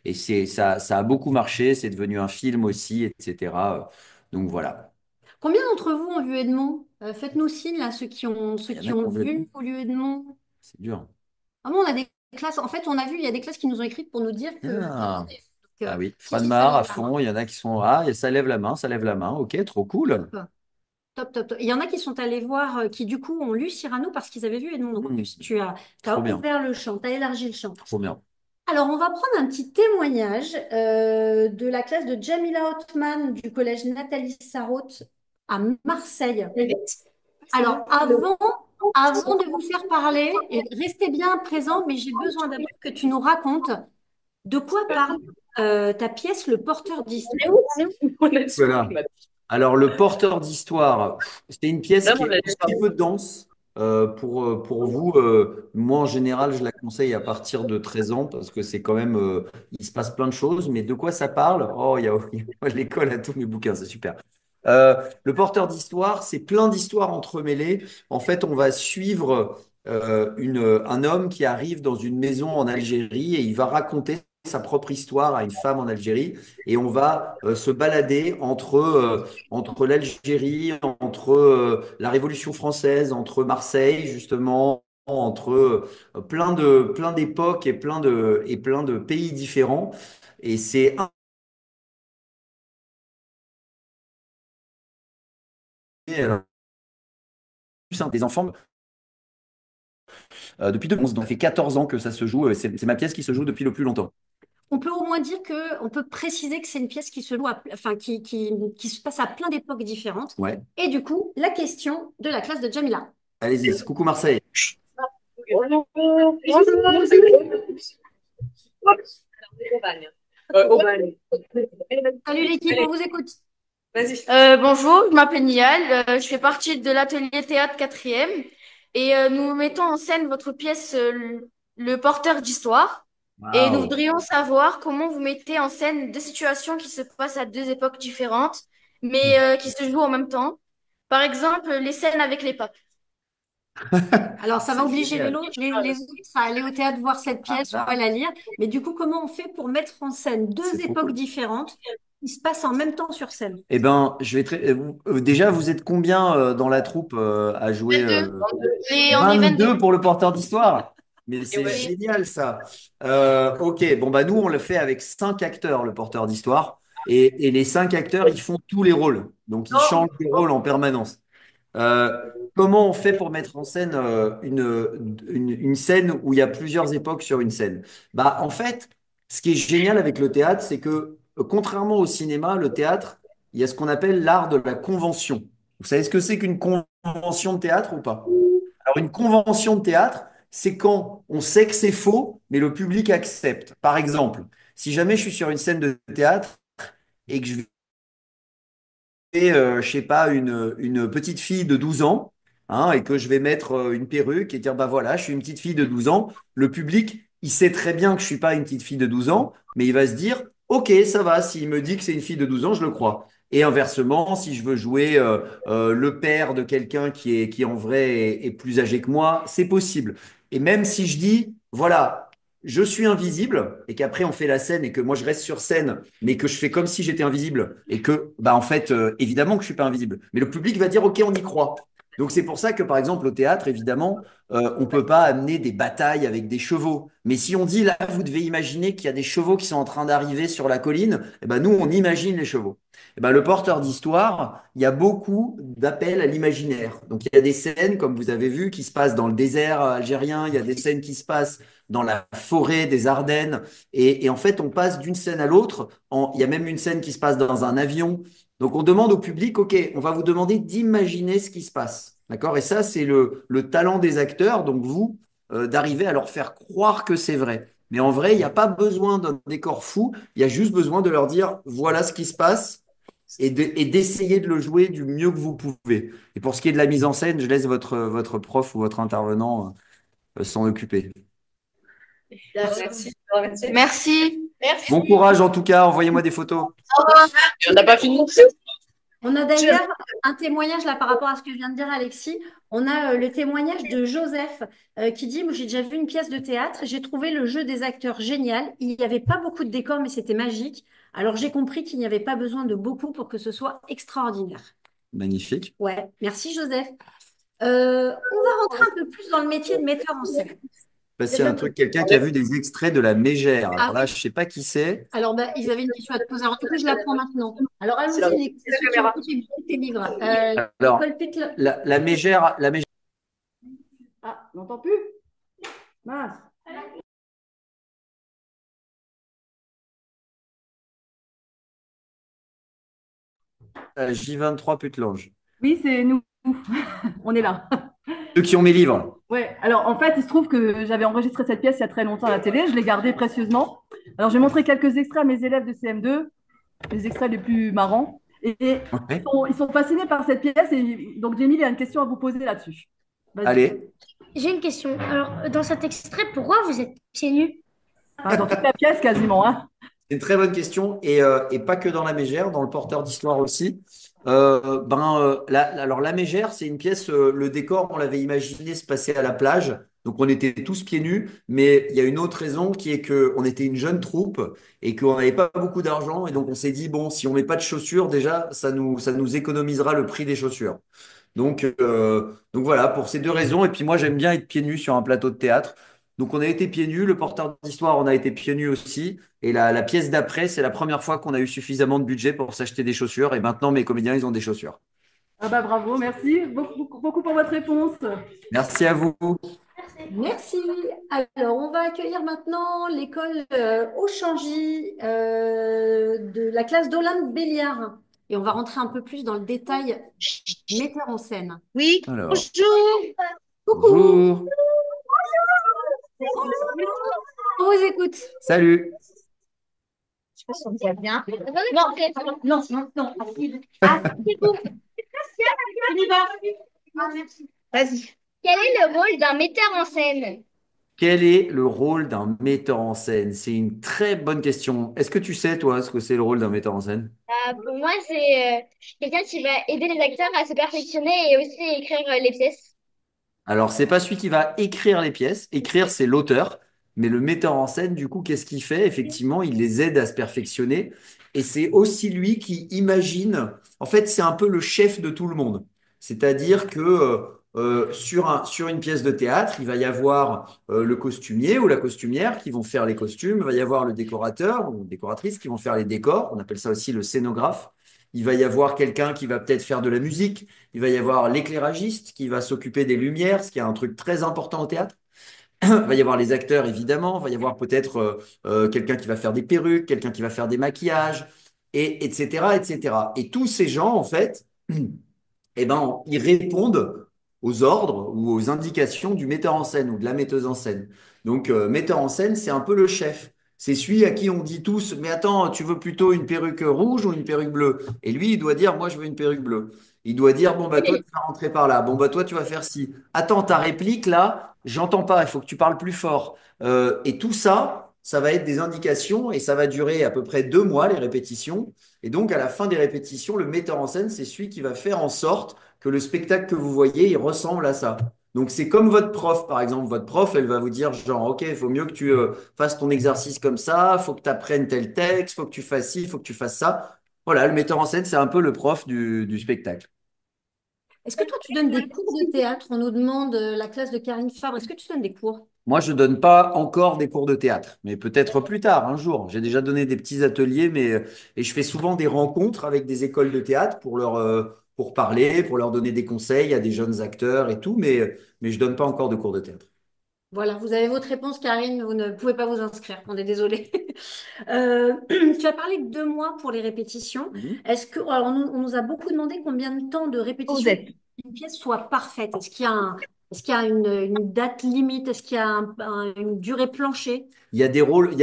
[SPEAKER 2] Et ça a beaucoup marché. C'est devenu un film aussi, etc. Donc voilà.
[SPEAKER 1] Combien d'entre vous ont vu Edmond? Faites-nous signe, là, ceux
[SPEAKER 2] Il y en
[SPEAKER 1] qui
[SPEAKER 2] a qui
[SPEAKER 1] ont
[SPEAKER 2] ont vu
[SPEAKER 1] vu
[SPEAKER 2] Edmond.
[SPEAKER 1] ou lu Edmond.
[SPEAKER 2] C'est dur.
[SPEAKER 1] Ah bon, on a des classes. En fait, on a vu, il y a des classes qui nous ont écrites pour nous dire que.
[SPEAKER 2] Ah.
[SPEAKER 1] Donc,
[SPEAKER 2] Ah oui,
[SPEAKER 1] si tu
[SPEAKER 2] Franmar
[SPEAKER 1] savais
[SPEAKER 2] à
[SPEAKER 1] pas.
[SPEAKER 2] fond, il y en a qui sont ah, et ça lève la main, ça lève la main. Ok, trop cool.
[SPEAKER 1] Top, top, top. Il y en a qui sont allés voir, qui du coup ont lu Cyrano parce qu'ils avaient vu Edmond. Donc, en plus, tu as
[SPEAKER 2] Trop bien,
[SPEAKER 1] ouvert le champ, tu as élargi le champ.
[SPEAKER 2] trop bien.
[SPEAKER 1] Alors, on va prendre un petit témoignage de la classe de Jamila Othman du collège Nathalie Sarraute à Marseille. Alors, avant de vous faire parler, et restez bien présents, mais j'ai besoin d'abord que tu nous racontes de quoi parle ta pièce, Le porteur d'histoire.
[SPEAKER 2] Voilà. Alors, le porteur d'histoire, c'est une pièce qui est un petit peu dense pour vous. Moi, en général, je la conseille à partir de 13 ans parce que c'est quand même, il se passe plein de choses. Mais de quoi ça parle? Oh, il y a l'école à tous mes bouquins, c'est super. Le porteur d'histoire, c'est plein d'histoires entremêlées. En fait, on va suivre un homme qui arrive dans une maison en Algérie et il va raconter sa propre histoire à une femme en Algérie. Et on va se balader entre l'Algérie, entre la Révolution française, entre Marseille, justement, entre plein d'époques et plein de pays différents. Et c'est des enfants depuis 2011. Donc, ça fait 14 ans que ça se joue. C'est ma pièce qui se joue depuis le plus longtemps.
[SPEAKER 1] On peut au moins dire on peut préciser que c'est une pièce qui se joue enfin, qui se passe à plein d'époques différentes.
[SPEAKER 2] Ouais.
[SPEAKER 1] Et du coup, la question de la classe de Jamila.
[SPEAKER 2] Allez-y, coucou Marseille.
[SPEAKER 1] Salut l'équipe, on vous écoute.
[SPEAKER 13] Bonjour, je m'appelle Nial, je fais partie de l'atelier théâtre 4e et nous mettons en scène votre pièce Le porteur d'histoire. Et nous
[SPEAKER 2] Waouh.
[SPEAKER 13] voudrions savoir comment vous mettez en scène deux situations qui se passent à deux époques différentes, mais qui se jouent en même temps. Par exemple, les scènes avec les papes.
[SPEAKER 1] Alors, ça va obliger
[SPEAKER 2] génial.
[SPEAKER 1] les autres à aller au théâtre voir cette pièce ou à la lire. Mais du coup, comment on fait pour mettre en scène deux
[SPEAKER 2] C'est trop
[SPEAKER 1] époques
[SPEAKER 2] cool.
[SPEAKER 1] différentes qui se passent en même temps sur scène?
[SPEAKER 2] Eh ben, déjà, vous êtes combien dans la troupe à jouer
[SPEAKER 13] 22. Et on est 22.
[SPEAKER 2] 22 pour le porteur d'histoire. Mais c'est
[SPEAKER 13] ouais.
[SPEAKER 2] génial ça. Ok, bon bah nous on le fait avec 5 acteurs, le porteur d'histoire. Et les 5 acteurs, ils font tous les rôles. Donc ils changent de rôle en permanence. Euh, comment on fait pour mettre en scène une scène où il y a plusieurs époques sur une scène? Bah, en fait, ce qui est génial avec le théâtre, c'est que contrairement au cinéma, le théâtre, il y a ce qu'on appelle l'art de la convention. Vous savez ce que c'est qu'une convention de théâtre ou pas? Alors, une convention de théâtre, c'est quand on sait que c'est faux, mais le public accepte. Par exemple, si jamais je suis sur une scène de théâtre et que je je sais pas, une petite fille de 12 ans, hein, et que je vais mettre une perruque et dire, bah voilà, je suis une petite fille de 12 ans, le public, il sait très bien que je suis pas une petite fille de 12 ans, mais il va se dire, ok, ça va, s'il me dit que c'est une fille de 12 ans, je le crois. Et inversement, si je veux jouer le père de quelqu'un qui en vrai est plus âgé que moi, c'est possible. Et même si je dis, voilà, je suis invisible et qu'après on fait la scène et que moi je reste sur scène mais que je fais comme si j'étais invisible et que bah en fait évidemment que je suis pas invisible mais le public va dire ok on y croit donc c'est pour ça que par exemple au théâtre évidemment on peut pas amener des batailles avec des chevaux mais si on dit là vous devez imaginer qu'il y a des chevaux qui sont en train d'arriver sur la colline et ben nous on imagine les chevaux et ben le porteur d'histoire il y a beaucoup d'appels à l'imaginaire donc il y a des scènes comme vous avez vu qui se passent dans le désert algérien il y a des scènes qui se passent dans la forêt des Ardennes. Et en fait, on passe d'une scène à l'autre. Il y a même une scène qui se passe dans un avion. Donc, on demande au public, OK, on va vous demander d'imaginer ce qui se passe. D'accord? Et ça, c'est le talent des acteurs, donc vous, d'arriver à leur faire croire que c'est vrai. Mais en vrai, il n'y a pas besoin d'un décor fou. Il y a juste besoin de leur dire, voilà ce qui se passe. Et d'essayer de le jouer du mieux que vous pouvez. Et pour ce qui est de la mise en scène, je laisse votre prof ou votre intervenant s'en occuper.
[SPEAKER 13] Merci. Merci.
[SPEAKER 2] Bon courage en tout cas, envoyez-moi des photos.
[SPEAKER 7] On n'a pas fini.
[SPEAKER 1] On a d'ailleurs un témoignage là par rapport à ce que vient de dire Alexis. On a le témoignage de Joseph qui dit, moi j'ai déjà vu une pièce de théâtre, j'ai trouvé le jeu des acteurs génial. Il n'y avait pas beaucoup de décors, mais c'était magique. Alors j'ai compris qu'il n'y avait pas besoin de beaucoup pour que ce soit extraordinaire.
[SPEAKER 2] Magnifique.
[SPEAKER 1] Ouais, merci Joseph. On va rentrer un peu plus dans le métier de metteur en scène.
[SPEAKER 2] C'est un truc, quelqu'un qui a vu des extraits de la Mégère. Alors là,
[SPEAKER 1] oui.
[SPEAKER 2] je ne sais pas qui c'est.
[SPEAKER 1] Alors, bah, ils avaient une question à te poser. Alors, du coup, je la prends maintenant. Alors, allons-y, c'est ceux qui ont écouté tes livres.
[SPEAKER 2] Alors,
[SPEAKER 1] Nicole Pétla-
[SPEAKER 2] la Mégère,
[SPEAKER 3] Ah, on n'entend plus? Mince.
[SPEAKER 2] J23 Putlange.
[SPEAKER 14] Oui, c'est nous. On est là.
[SPEAKER 2] Ceux qui ont mes livres.
[SPEAKER 14] Ouais, alors en fait, il se trouve que j'avais enregistré cette pièce il y a très longtemps à la télé, je l'ai gardée précieusement. Alors j'ai montré quelques extraits à mes élèves de CM2, les extraits les plus marrants, et
[SPEAKER 2] Ouais.
[SPEAKER 14] ils sont fascinés par cette pièce, et donc Jamie, il y a une question à vous poser là-dessus. Vas-y.
[SPEAKER 2] Allez.
[SPEAKER 8] J'ai une question. Alors, dans cet extrait, pourquoi vous êtes pieds nus?
[SPEAKER 14] Ah, dans toute la pièce quasiment, hein.
[SPEAKER 2] C'est une très bonne question et pas que dans la Mégère, dans le porteur d'histoire aussi. Alors la Mégère, c'est une pièce, le décor, on l'avait imaginé se passer à la plage. Donc on était tous pieds nus, mais il y a une autre raison qui est qu'on était une jeune troupe et qu'on n'avait pas beaucoup d'argent. Et donc on s'est dit, bon, si on met pas de chaussures, déjà, ça nous économisera le prix des chaussures. Donc voilà, pour ces deux raisons. Et puis moi, j'aime bien être pieds nus sur un plateau de théâtre. Donc on a été pieds nus, le porteur d'histoire, on a été pieds nus aussi. Et la pièce d'après, c'est la première fois qu'on a eu suffisamment de budget pour s'acheter des chaussures. Et maintenant, mes comédiens, ils ont des chaussures.
[SPEAKER 14] Ah bah bravo, merci beaucoup pour votre réponse.
[SPEAKER 2] Merci à vous.
[SPEAKER 1] Merci. Alors, on va accueillir maintenant l'école Auchangy de la classe d'Olympe Béliard. Et on va rentrer un peu plus dans le détail metteur en scène.
[SPEAKER 15] Oui,
[SPEAKER 2] Alors.
[SPEAKER 15] bonjour.
[SPEAKER 2] Bonjour.
[SPEAKER 1] On vous écoute.
[SPEAKER 2] Salut.
[SPEAKER 15] Je sais pas si on me bien. Non, non, non. Ah, c'est bon. On y va. Vas-y.
[SPEAKER 8] Quel est le rôle d'un metteur en scène?
[SPEAKER 2] Quel est le rôle d'un metteur en scène? C'est une très bonne question. Est-ce que tu sais, toi, ce que c'est le rôle d'un metteur en scène?
[SPEAKER 8] Pour moi, c'est quelqu'un qui va aider les acteurs à se perfectionner et aussi écrire les pièces.
[SPEAKER 2] Alors, c'est pas celui qui va écrire les pièces. Écrire, c'est l'auteur. Mais le metteur en scène, du coup, qu'est-ce qu'il fait? Effectivement, il les aide à se perfectionner. Et c'est aussi lui qui imagine. En fait, c'est un peu le chef de tout le monde. C'est-à-dire que sur une pièce de théâtre, il va y avoir le costumier ou la costumière qui vont faire les costumes. Il va y avoir le décorateur ou décoratrice qui vont faire les décors. On appelle ça aussi le scénographe. Il va y avoir quelqu'un qui va peut-être faire de la musique. Il va y avoir l'éclairagiste qui va s'occuper des lumières, ce qui est un truc très important au théâtre. Il va y avoir les acteurs, évidemment. Il va y avoir peut-être quelqu'un qui va faire des perruques, quelqu'un qui va faire des maquillages, etc., etc. Et tous ces gens, en fait, eh ben, ils répondent aux ordres ou aux indications du metteur en scène ou de la metteuse en scène. Donc, metteur en scène, c'est un peu le chef. C'est celui à qui on dit tous, mais attends, tu veux plutôt une perruque rouge ou une perruque bleue? Et lui, il doit dire, moi, je veux une perruque bleue. Il doit dire, bon, bah, toi, tu vas rentrer par là. Bon, bah, toi, tu vas faire ci. Attends, ta réplique, là, j'entends pas. Il faut que tu parles plus fort. Et tout ça, ça va être des indications et ça va durer à peu près 2 mois, les répétitions. Et donc, à la fin des répétitions, le metteur en scène, c'est celui qui va faire en sorte que le spectacle que vous voyez, il ressemble à ça. Donc, c'est comme votre prof, par exemple. Votre prof, elle va vous dire, genre, OK, il faut mieux que tu fasses ton exercice comme ça, il faut que tu apprennes tel texte, il faut que tu fasses ci, il faut que tu fasses ça. Voilà, le metteur en scène, c'est un peu le prof du spectacle.
[SPEAKER 1] Est-ce que toi, tu donnes des cours de théâtre? On nous demande la classe de Karine Fabre. Est-ce que tu donnes des cours?
[SPEAKER 2] Moi, je donne pas encore des cours de théâtre, mais peut-être plus tard, un jour. J'ai déjà donné des petits ateliers, et je fais souvent des rencontres avec des écoles de théâtre pour parler, pour leur donner des conseils à des jeunes acteurs et tout, mais je donne pas encore de cours de théâtre.
[SPEAKER 1] Voilà, vous avez votre réponse, Karine. Vous ne pouvez pas vous inscrire. On est désolé. Tu as parlé de 2 mois pour les répétitions. Est-ce que, alors, on nous a beaucoup demandé combien de temps de répétition pour qu'une pièce soit parfaite. Est-ce qu'il y a une date limite? Est-ce qu'il y a une durée plancher?
[SPEAKER 2] Il y a des rôles,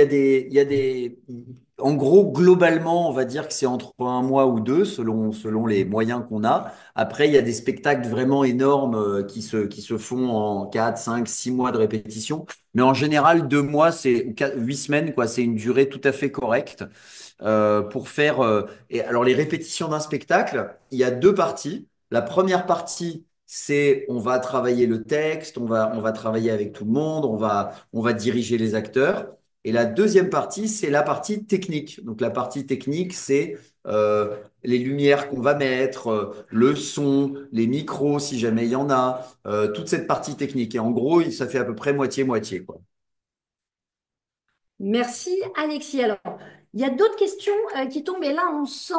[SPEAKER 2] en gros, globalement, on va dire que c'est entre 1 mois ou 2, selon les moyens qu'on a. Après, il y a des spectacles vraiment énormes qui se font en 4, 5, 6 mois de répétition. Mais en général, 2 mois, c'est 8 semaines, quoi. C'est une durée tout à fait correcte pour faire. Et alors, les répétitions d'un spectacle, il y a 2 parties. La première partie, c'est on va travailler le texte, on va travailler avec tout le monde, on va diriger les acteurs. Et la deuxième partie, c'est la partie technique. Donc la partie technique, c'est les lumières qu'on va mettre, le son, les micros si jamais il y en a, toute cette partie technique. Et en gros, ça fait à peu près moitié-moitié, quoi.
[SPEAKER 1] Merci, Alexis. Alors, il y a d'autres questions qui tombent et là, on sent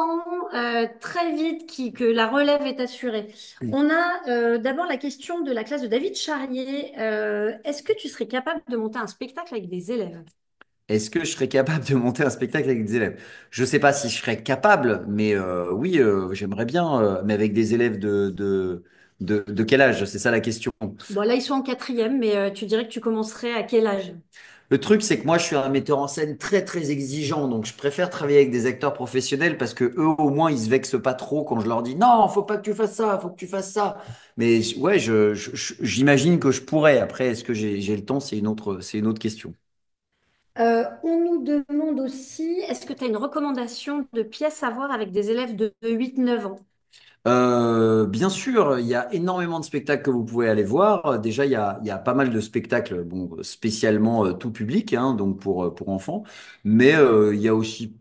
[SPEAKER 1] très vite que la relève est assurée. On a d'abord la question de la classe de David Charrier. Est-ce que tu serais capable de monter un spectacle avec des élèves?
[SPEAKER 2] Est-ce que je serais capable de monter un spectacle avec des élèves? Je ne sais pas si je serais capable, mais oui, j'aimerais bien, mais avec des élèves de quel âge? C'est ça la question.
[SPEAKER 1] Bon, là, ils sont en quatrième, mais tu dirais que tu commencerais à quel âge?
[SPEAKER 2] Le truc, c'est que moi, je suis un metteur en scène très, très exigeant, donc je préfère travailler avec des acteurs professionnels parce que eux, au moins, ils se vexent pas trop quand je leur dis non, faut pas que tu fasses ça, faut que tu fasses ça. Mais ouais, j'imagine que je pourrais. Après, est-ce que j'ai le temps? C'est une autre question.
[SPEAKER 1] On nous demande aussi, est-ce que tu as une recommandation de pièces à voir avec des élèves de 8-9 ans?
[SPEAKER 2] Bien sûr, il y a énormément de spectacles que vous pouvez aller voir. Déjà, il y a pas mal de spectacles, bon, spécialement tout public, hein, donc pour enfants. Mais il y a aussi.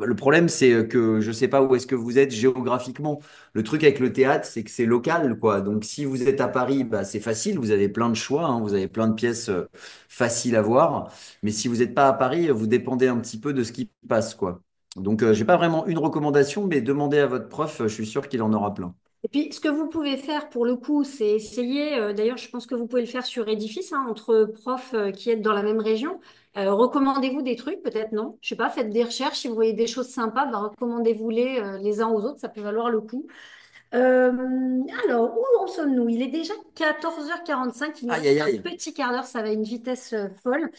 [SPEAKER 2] Le problème, c'est que je sais pas où est-ce que vous êtes géographiquement. Le truc avec le théâtre, c'est que c'est local, quoi. Donc, si vous êtes à Paris, bah, c'est facile. Vous avez plein de choix, hein, vous avez plein de pièces faciles à voir. Mais si vous n'êtes pas à Paris, vous dépendez un petit peu de ce qui passe, quoi. Donc, j'ai pas vraiment une recommandation, mais demandez à votre prof, je suis sûr qu'il en aura plein.
[SPEAKER 1] Et puis, ce que vous pouvez faire pour le coup, c'est essayer, d'ailleurs, je pense que vous pouvez le faire sur Edifice, hein, entre profs qui êtes dans la même région. Recommandez-vous des trucs, peut-être non. Je sais pas, faites des recherches. Si vous voyez des choses sympas, bah, recommandez-vous-les les uns aux autres, ça peut valoir le coup. Euh, alors, où en sommes-nous? Il est déjà 14h45. Il nous
[SPEAKER 2] Aïe,
[SPEAKER 1] reste
[SPEAKER 2] aïe,
[SPEAKER 1] un
[SPEAKER 2] aïe.
[SPEAKER 1] petit quart d'heure, ça va à une vitesse folle.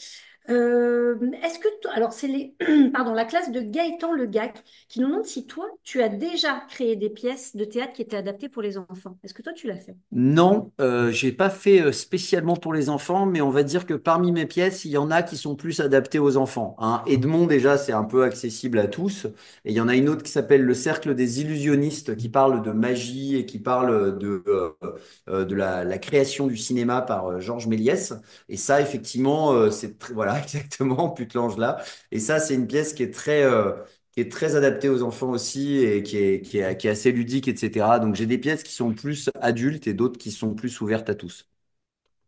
[SPEAKER 1] Est-ce que alors c'est les pardon, la classe de Gaëtan Le Gac qui nous demande si toi tu as déjà créé des pièces de théâtre qui étaient adaptées pour les enfants. Est-ce que toi tu l'as fait?
[SPEAKER 2] Non, j'ai pas fait spécialement pour les enfants, mais on va dire que parmi mes pièces, il y en a qui sont plus adaptées aux enfants, hein. Edmond, déjà, c'est un peu accessible à tous. Et il y en a une autre qui s'appelle Le Cercle des illusionnistes, qui parle de magie et qui parle de la création du cinéma par Georges Méliès. Et ça, effectivement, voilà, exactement, Pute-l'ange là. Et ça, c'est une pièce qui est très adapté aux enfants aussi et qui est assez ludique, etc. Donc j'ai des pièces qui sont plus adultes et d'autres qui sont plus ouvertes à tous.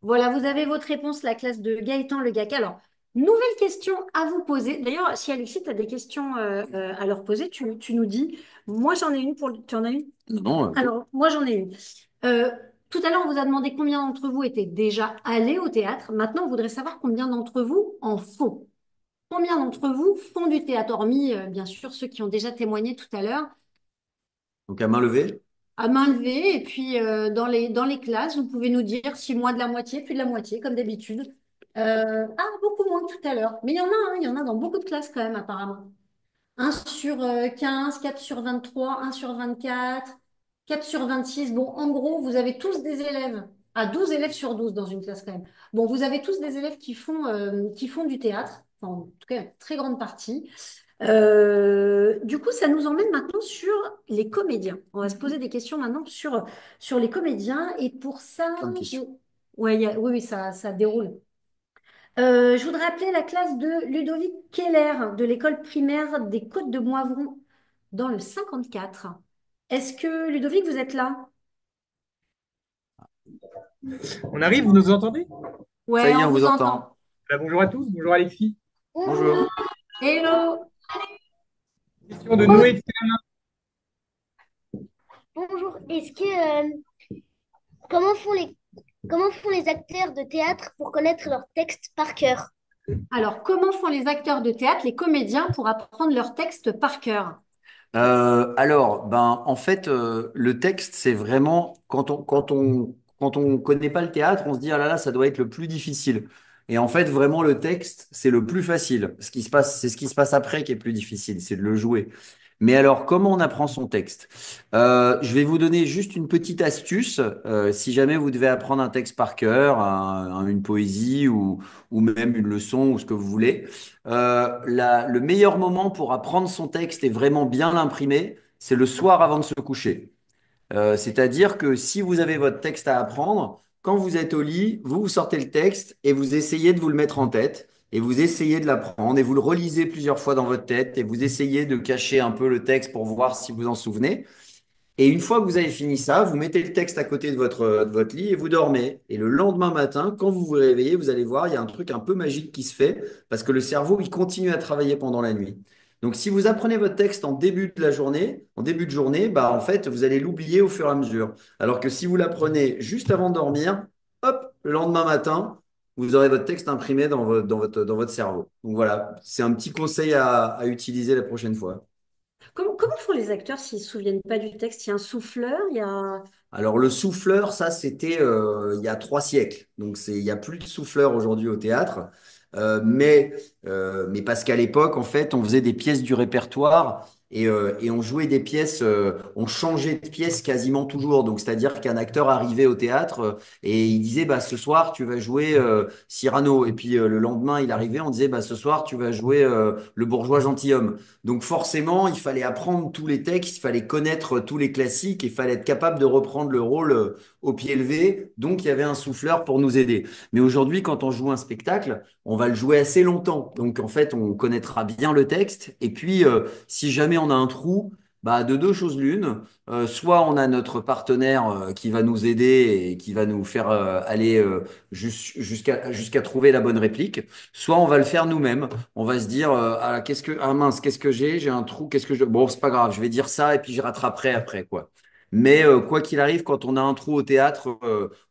[SPEAKER 1] Voilà, vous avez votre réponse, la classe de Gaëtan Le Gac. Alors, nouvelle question à vous poser. D'ailleurs, si Alexis, tu as des questions à leur poser, tu nous dis. Moi, j'en ai une pour. Tu en as une?
[SPEAKER 2] Non,
[SPEAKER 1] Alors, moi, j'en ai une. Euh, Tout à l'heure, on vous a demandé combien d'entre vous étaient déjà allés au théâtre. Maintenant, on voudrait savoir combien d'entre vous en font. Combien d'entre vous font du théâtre, hormis, bien sûr, ceux qui ont déjà témoigné tout à l'heure,
[SPEAKER 2] donc à main levée.
[SPEAKER 1] à main levée, et puis dans les classes, vous pouvez nous dire si moins de la moitié, plus de la moitié, comme d'habitude. Beaucoup moins que tout à l'heure. Mais il y en a, hein, il y en a dans beaucoup de classes quand même, apparemment. Un sur 15, 4 sur 23, un sur 24, 4 sur 26. Bon, en gros, vous avez tous des élèves, 12 élèves sur 12 dans une classe quand même. Bon, vous avez tous des élèves qui font du théâtre, enfin, en tout cas, une très grande partie. Du coup, ça nous emmène maintenant sur les comédiens. On va se poser des questions maintenant sur les comédiens. Et pour ça,
[SPEAKER 2] Plein de questions.
[SPEAKER 1] ouais, oui, oui, ça déroule. Je voudrais appeler la classe de Ludovic Keller de l'école primaire des Côtes de Moivron dans le 54. Est-ce que Ludovic, vous êtes là?
[SPEAKER 16] On arrive, vous nous entendez?
[SPEAKER 2] Ça
[SPEAKER 1] Ouais,
[SPEAKER 2] y est,
[SPEAKER 1] on
[SPEAKER 2] on
[SPEAKER 1] vous
[SPEAKER 2] vous
[SPEAKER 1] entend.
[SPEAKER 2] entend.
[SPEAKER 16] Bonjour à tous, bonjour Alexis.
[SPEAKER 2] Bonjour.
[SPEAKER 1] Hello.
[SPEAKER 16] Question de Noé de CM1.
[SPEAKER 8] Bonjour. Comment font comment font les acteurs de théâtre pour connaître leur texte par cœur?
[SPEAKER 1] Alors, comment font les acteurs de théâtre, les comédiens, pour apprendre leur texte par cœur?
[SPEAKER 2] Alors, ben, en fait, le texte, c'est vraiment quand on connaît pas le théâtre, on se dit ah là là, ça doit être le plus difficile. Et en fait, vraiment, le texte, c'est le plus facile. Ce qui se passe, c'est ce qui se passe après qui est plus difficile, c'est de le jouer. Mais alors, comment on apprend son texte? Je vais vous donner juste une petite astuce. Si jamais vous devez apprendre un texte par cœur, une poésie ou même une leçon ou ce que vous voulez. Le meilleur moment pour apprendre son texte et vraiment bien l'imprimer, c'est le soir avant de se coucher. C'est-à-dire que si vous avez votre texte à apprendre, quand vous êtes au lit, vous sortez le texte et vous essayez de vous le mettre en tête et vous essayez de l'apprendre et vous le relisez plusieurs fois dans votre tête et vous essayez de cacher un peu le texte pour voir si vous en souvenez. Et une fois que vous avez fini ça, vous mettez le texte à côté de votre lit et vous dormez. Et le lendemain matin, quand vous vous réveillez, vous allez voir, il y a un truc un peu magique qui se fait parce que le cerveau, il continue à travailler pendant la nuit. Donc, si vous apprenez votre texte en début de la journée, en début de journée, bah, en fait, vous allez l'oublier au fur et à mesure. Alors que si vous l'apprenez juste avant de dormir, hop, le lendemain matin, vous aurez votre texte imprimé dans votre cerveau. Donc voilà, c'est un petit conseil à utiliser la prochaine fois.
[SPEAKER 1] Comment font les acteurs s'ils ne se souviennent pas du texte? Il y a un souffleur, il y a…
[SPEAKER 2] Alors le souffleur, ça c'était il y a 3 siècles. Donc il n'y a plus de souffleur aujourd'hui au théâtre. Mais parce qu'à l'époque, en fait, on faisait des pièces du répertoire et on jouait des pièces, on changeait de pièce quasiment toujours. Donc c'est-à-dire qu'un acteur arrivait au théâtre et il disait bah ce soir tu vas jouer Cyrano. Et puis le lendemain il arrivait, on disait bah ce soir tu vas jouer le bourgeois gentilhomme. Donc forcément, il fallait apprendre tous les textes, il fallait connaître tous les classiques, il fallait être capable de reprendre le rôle au pied levé. Donc il y avait un souffleur pour nous aider. Mais aujourd'hui, quand on joue un spectacle, on va le jouer assez longtemps. Donc en fait, on connaîtra bien le texte. Et puis, si jamais on a un trou, bah, de deux choses l'une, soit on a notre partenaire qui va nous aider et qui va nous faire aller jusqu'à trouver la bonne réplique, soit on va le faire nous-mêmes. On va se dire ah, mince, qu'est-ce que j'ai un trou, qu'est-ce que je bon, c'est pas grave, je vais dire ça et puis je rattraperai après quoi. Mais quoi qu'il arrive, quand on a un trou au théâtre,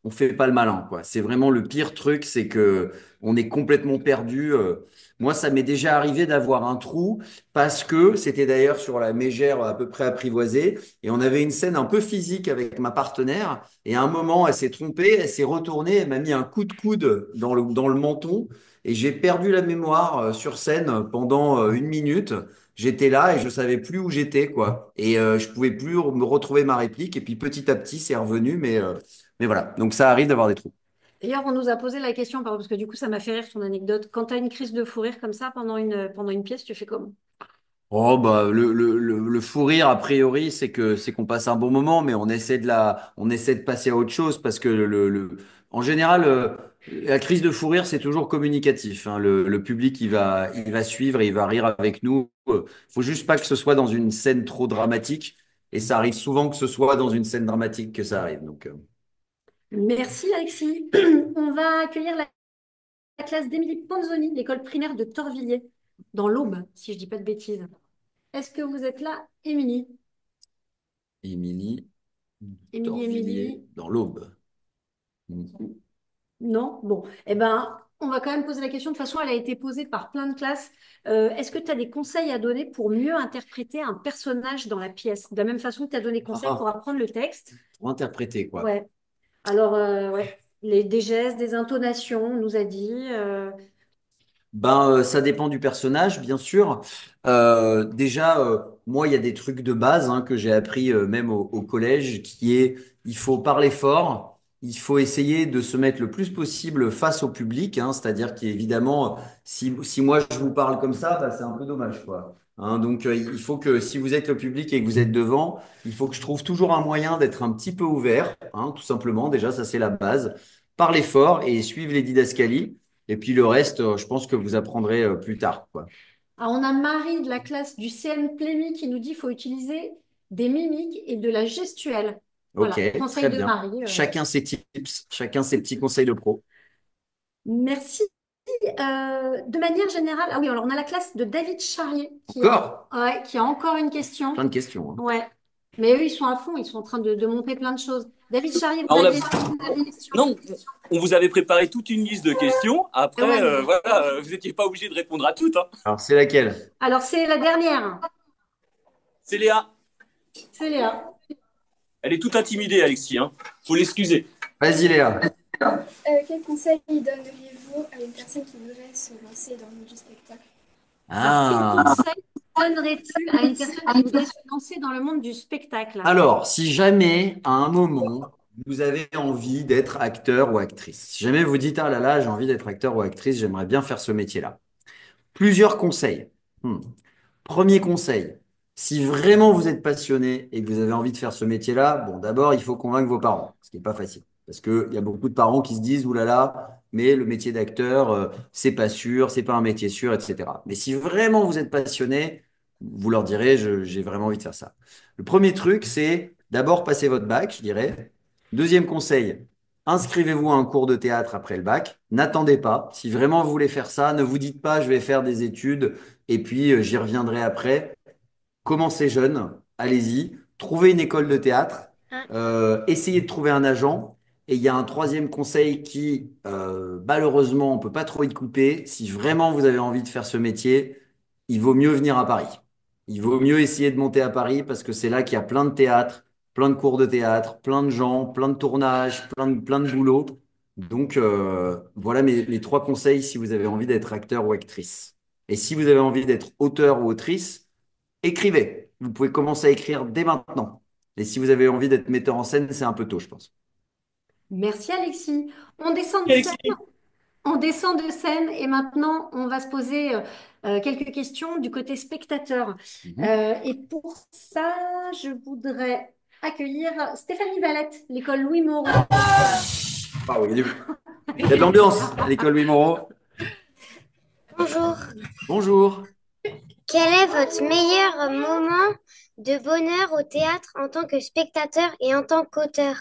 [SPEAKER 2] on fait pas le malin quoi. C'est vraiment le pire truc, c'est que on est complètement perdu. Moi, ça m'est déjà arrivé d'avoir un trou parce que c'était d'ailleurs sur la mégère à peu près apprivoisée et on avait une scène un peu physique avec ma partenaire et à un moment, elle s'est trompée, elle s'est retournée, elle m'a mis un coup de coude dans le menton et j'ai perdu la mémoire sur scène pendant 1 minute. J'étais là et je savais plus où j'étais, quoi. Et je pouvais plus me retrouver ma réplique. Et puis petit à petit, c'est revenu. Mais voilà. Donc ça arrive d'avoir des trous.
[SPEAKER 1] D'ailleurs, on nous a posé la question, parce que du coup, ça m'a fait rire ton anecdote. Quand tu as une crise de fou rire comme ça pendant une pièce, tu fais comment?
[SPEAKER 2] Oh bah le fou rire a priori c'est qu'on passe un bon moment mais on essaie de passer à autre chose parce que en général la crise de fou rire c'est toujours communicatif hein. Le public il va suivre et il va rire avec nous. Faut juste pas que ce soit dans une scène trop dramatique et ça arrive souvent que ce soit dans une scène dramatique que ça arrive donc.
[SPEAKER 1] Merci Alexis. On va accueillir la classe d'Émilie Panzoni, l'école primaire de Torvilliers, dans l'Aube, si je dis pas de bêtises. Est-ce que vous êtes là, Émilie?
[SPEAKER 2] Émilie
[SPEAKER 1] Émilie.
[SPEAKER 2] dans l'Aube.
[SPEAKER 1] Non? Bon. Eh ben, on va quand même poser la question. De toute façon, elle a été posée par plein de classes. Est-ce que tu as des conseils à donner pour mieux interpréter un personnage dans la pièce? De la même façon que tu as donné conseil pour apprendre le texte.
[SPEAKER 2] Pour interpréter quoi.
[SPEAKER 1] Ouais. Alors, ouais. Des gestes, des intonations, on nous a dit.
[SPEAKER 2] Ben, ça dépend du personnage, bien sûr. Déjà, moi, il y a des trucs de base hein, que j'ai appris même au collège, qui est, il faut parler fort, il faut essayer de se mettre le plus possible face au public, hein, c'est-à-dire qu'évidemment, si moi je vous parle comme ça, bah, c'est un peu dommage, quoi. Hein, donc, il faut que si vous êtes le public et que vous êtes devant, il faut que je trouve toujours un moyen d'être un petit peu ouvert, hein, tout simplement. Déjà, ça c'est la base. Parler fort et suivre les didascalies. Et puis le reste, je pense que vous apprendrez plus tard, quoi.
[SPEAKER 1] Alors, on a Marie de la classe du CM Plémy qui nous dit qu'il faut utiliser des mimiques et de la gestuelle. Voilà,
[SPEAKER 2] Ok,
[SPEAKER 1] conseil
[SPEAKER 2] très
[SPEAKER 1] de
[SPEAKER 2] bien.
[SPEAKER 1] Marie.
[SPEAKER 2] Chacun ses tips, chacun ses petits conseils de pro.
[SPEAKER 1] Merci. De manière générale, ah oui, alors on a la classe de David Charrier
[SPEAKER 2] Encore?
[SPEAKER 1] ouais, qui a encore une question.
[SPEAKER 2] Plein de questions. Hein.
[SPEAKER 1] Ouais. Mais eux, ils sont à fond, ils sont en train de monter plein de choses. David Charrier, vous
[SPEAKER 10] Ah,
[SPEAKER 1] aviez une question?
[SPEAKER 10] Non, on vous avait préparé toute une liste de questions. Après,
[SPEAKER 1] Ouais.
[SPEAKER 10] voilà, vous n'étiez pas obligé de répondre à toutes. Hein.
[SPEAKER 2] Alors, c'est laquelle?
[SPEAKER 1] Alors, c'est la dernière.
[SPEAKER 10] C'est Léa.
[SPEAKER 1] C'est Léa.
[SPEAKER 10] Elle est toute intimidée, Alexis. Hein. Faut l'excuser.
[SPEAKER 2] Vas-y, Léa.
[SPEAKER 11] Quel conseil donneriez-vous à une personne qui voudrait se lancer dans le monde du spectacle?
[SPEAKER 2] Ah.
[SPEAKER 1] Quel conseil donnerais-tu à une personne qui voudrait se lancer dans le monde du spectacle?
[SPEAKER 2] Alors, si jamais, à un moment, vous avez envie d'être acteur ou actrice, si jamais vous dites, ah là là, j'ai envie d'être acteur ou actrice, j'aimerais bien faire ce métier-là. Plusieurs conseils. Premier conseil, si vraiment vous êtes passionné et que vous avez envie de faire ce métier-là, bon, d'abord, il faut convaincre vos parents, ce qui n'est pas facile. Parce qu'il y a beaucoup de parents qui se disent, oulala, là là, mais le métier d'acteur, c'est pas sûr, c'est pas un métier sûr, etc. Mais si vraiment vous êtes passionné, vous leur direz, j'ai vraiment envie de faire ça. Le premier truc, c'est d'abord passer votre bac, je dirais. Deuxième conseil, inscrivez-vous à un cours de théâtre après le bac. N'attendez pas. Si vraiment vous voulez faire ça, ne vous dites pas, je vais faire des études et puis j'y reviendrai après. Commencez jeune, allez-y. Trouvez une école de théâtre. Essayez de trouver un agent. Et il y a un troisième conseil qui, malheureusement, on ne peut pas trop y couper. Si vraiment vous avez envie de faire ce métier, il vaut mieux venir à Paris. Il vaut mieux essayer de monter à Paris parce que c'est là qu'il y a plein de théâtres, plein de cours de théâtre, plein de gens, plein de tournages, plein de boulot. Donc, voilà mes trois conseils si vous avez envie d'être acteur ou actrice. Et si vous avez envie d'être auteur ou autrice, écrivez. Vous pouvez commencer à écrire dès maintenant. Et si vous avez envie d'être metteur en scène, c'est un peu tôt, je pense.
[SPEAKER 1] Merci Alexis. On descend de scène. On descend de scène et maintenant on va se poser quelques questions du côté spectateur. Et pour ça, je voudrais accueillir Stéphanie Valette, l'école Louis Moreau.
[SPEAKER 2] Ah oui, il y a de l'ambiance à l'école Louis Moreau.
[SPEAKER 8] Bonjour.
[SPEAKER 2] Bonjour.
[SPEAKER 8] Quel est votre meilleur moment de bonheur au théâtre en tant que spectateur et en tant qu'auteur?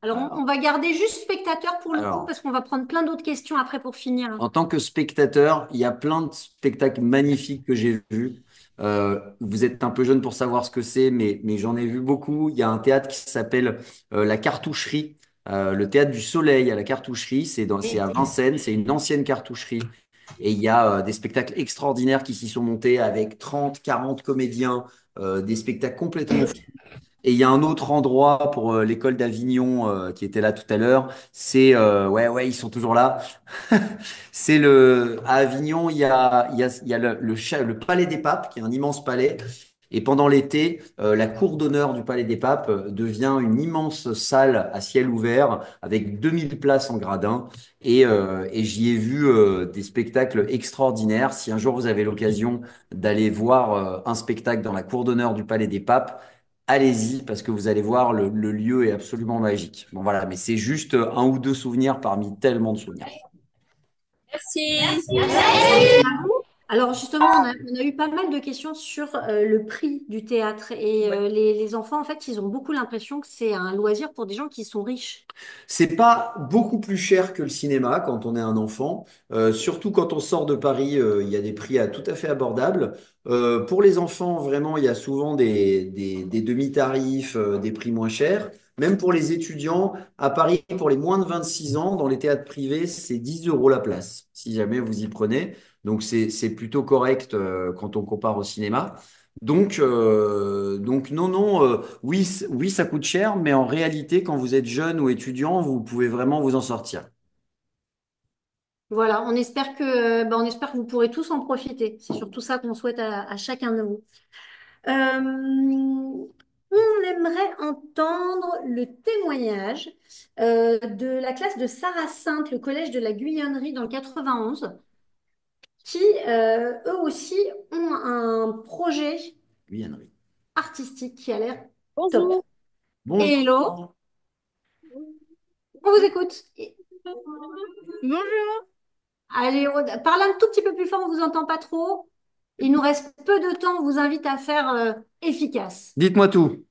[SPEAKER 1] Alors, on va garder juste spectateur pour le coup parce qu'on va prendre plein d'autres questions après pour finir.
[SPEAKER 2] En tant que spectateur, il y a plein de spectacles magnifiques que j'ai vus. Vous êtes un peu jeune pour savoir ce que c'est, mais j'en ai vu beaucoup. Il y a un théâtre qui s'appelle La Cartoucherie, le théâtre du Soleil à la Cartoucherie. C'est à Vincennes, c'est une ancienne cartoucherie. Et il y a des spectacles extraordinaires qui s'y sont montés avec 30, 40 comédiens, des spectacles complètement fous. Et il y a un autre endroit pour l'école d'Avignon qui était là tout à l'heure. C'est ouais, ils sont toujours là. C'est à Avignon, il y a le Palais des Papes, qui est un immense palais. Et pendant l'été, la cour d'honneur du Palais des Papes devient une immense salle à ciel ouvert avec 2000 places en gradin. Et j'y ai vu des spectacles extraordinaires. Si un jour vous avez l'occasion d'aller voir un spectacle dans la cour d'honneur du Palais des Papes, allez-y parce que vous allez voir, le lieu est absolument magique. Bon voilà, mais c'est juste un ou deux souvenirs parmi tellement de souvenirs.
[SPEAKER 7] Merci.
[SPEAKER 1] Alors justement, on a eu pas mal de questions sur le prix du théâtre et les enfants, en fait, ils ont beaucoup l'impression que c'est un loisir pour des gens qui sont riches.
[SPEAKER 2] C'est pas beaucoup plus cher que le cinéma quand on est un enfant. Surtout quand on sort de Paris, il y a des prix tout à fait abordables. Pour les enfants, vraiment, il y a souvent des demi-tarifs, des prix moins chers. Même pour les étudiants, à Paris, pour les moins de 26 ans, dans les théâtres privés, c'est 10 euros la place, si jamais vous y prenez. Donc c'est plutôt correct quand on compare au cinéma. Donc non, oui, oui, ça coûte cher, mais en réalité, quand vous êtes jeune ou étudiant, vous pouvez vraiment vous en sortir.
[SPEAKER 1] Voilà, on espère que vous pourrez tous en profiter. C'est surtout ça qu'on souhaite à chacun de vous. On aimerait entendre le témoignage de la classe de Sarah Sainte, le collège de la Guyonnerie dans le 91, qui eux aussi ont un projet
[SPEAKER 2] Guyonnerie.
[SPEAKER 1] artistique qui a l'air
[SPEAKER 7] Bonjour.
[SPEAKER 1] top.
[SPEAKER 2] Bonjour.
[SPEAKER 1] Hello, on vous écoute.
[SPEAKER 7] Bonjour.
[SPEAKER 1] Allez, parlez un tout petit peu plus fort, on vous entend pas trop. Il nous reste peu de temps, on vous invite à faire efficace.
[SPEAKER 2] Dites-moi tout.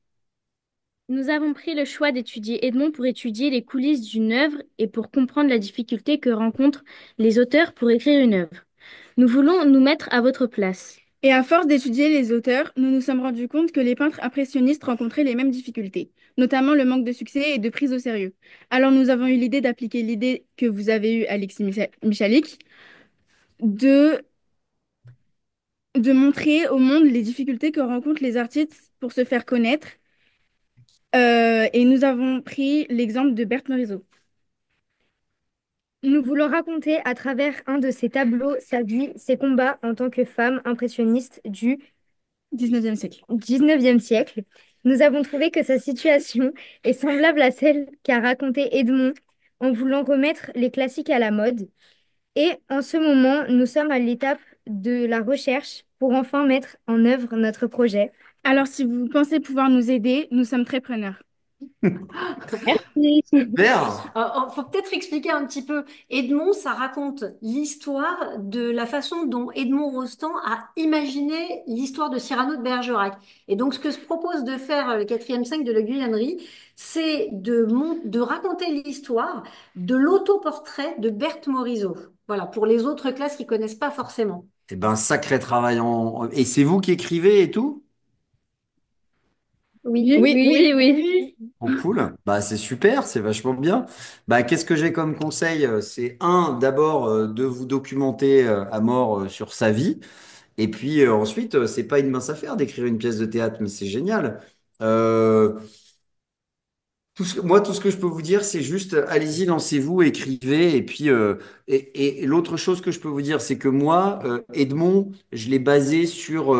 [SPEAKER 17] Nous avons pris le choix d'étudier Edmond pour étudier les coulisses d'une œuvre et pour comprendre la difficulté que rencontrent les auteurs pour écrire une œuvre. Nous voulons nous mettre à votre place.
[SPEAKER 18] Et à force d'étudier les auteurs, nous nous sommes rendus compte que les peintres impressionnistes rencontraient les mêmes difficultés, notamment le manque de succès et de prise au sérieux. Alors nous avons eu l'idée d'appliquer l'idée que vous avez eue, Alexis Michalik, de montrer au monde les difficultés que rencontrent les artistes pour se faire connaître. Et nous avons pris l'exemple de Berthe Morisot.
[SPEAKER 17] Nous voulons raconter à travers un de ses tableaux sa vie, ses combats en tant que femme impressionniste du
[SPEAKER 18] 19e siècle.
[SPEAKER 17] 19e siècle. Nous avons trouvé que sa situation est semblable à celle qu'a racontée Edmond en voulant remettre les classiques à la mode. Et en ce moment, nous sommes à l'étape de la recherche pour enfin mettre en œuvre notre projet.
[SPEAKER 18] Alors, si vous pensez pouvoir nous aider, nous sommes très preneurs.
[SPEAKER 1] Merci.
[SPEAKER 2] Super.
[SPEAKER 1] Faut peut-être expliquer un petit peu. Edmond, ça raconte l'histoire de la façon dont Edmond Rostand a imaginé l'histoire de Cyrano de Bergerac. Et donc, ce que se propose de faire le 4e siècle de la Guyonnerie, c'est de raconter l'histoire de l'autoportrait de Berthe Morisot. Voilà, pour les autres classes qui connaissent pas forcément.
[SPEAKER 2] Eh ben, sacré travail. Et c'est vous qui écrivez et tout?
[SPEAKER 9] Oui, oui, oui, oui.
[SPEAKER 2] Oh, cool. Bah, c'est super, c'est vachement bien. Bah, qu'est-ce que j'ai comme conseil? C'est d'abord de vous documenter à mort sur sa vie. Et puis ensuite, c'est pas une mince affaire d'écrire une pièce de théâtre, mais c'est génial. Euh, moi, tout ce que je peux vous dire, c'est juste allez-y, lancez-vous, écrivez. Et puis, et l'autre chose que je peux vous dire, c'est que moi, Edmond, je l'ai basé sur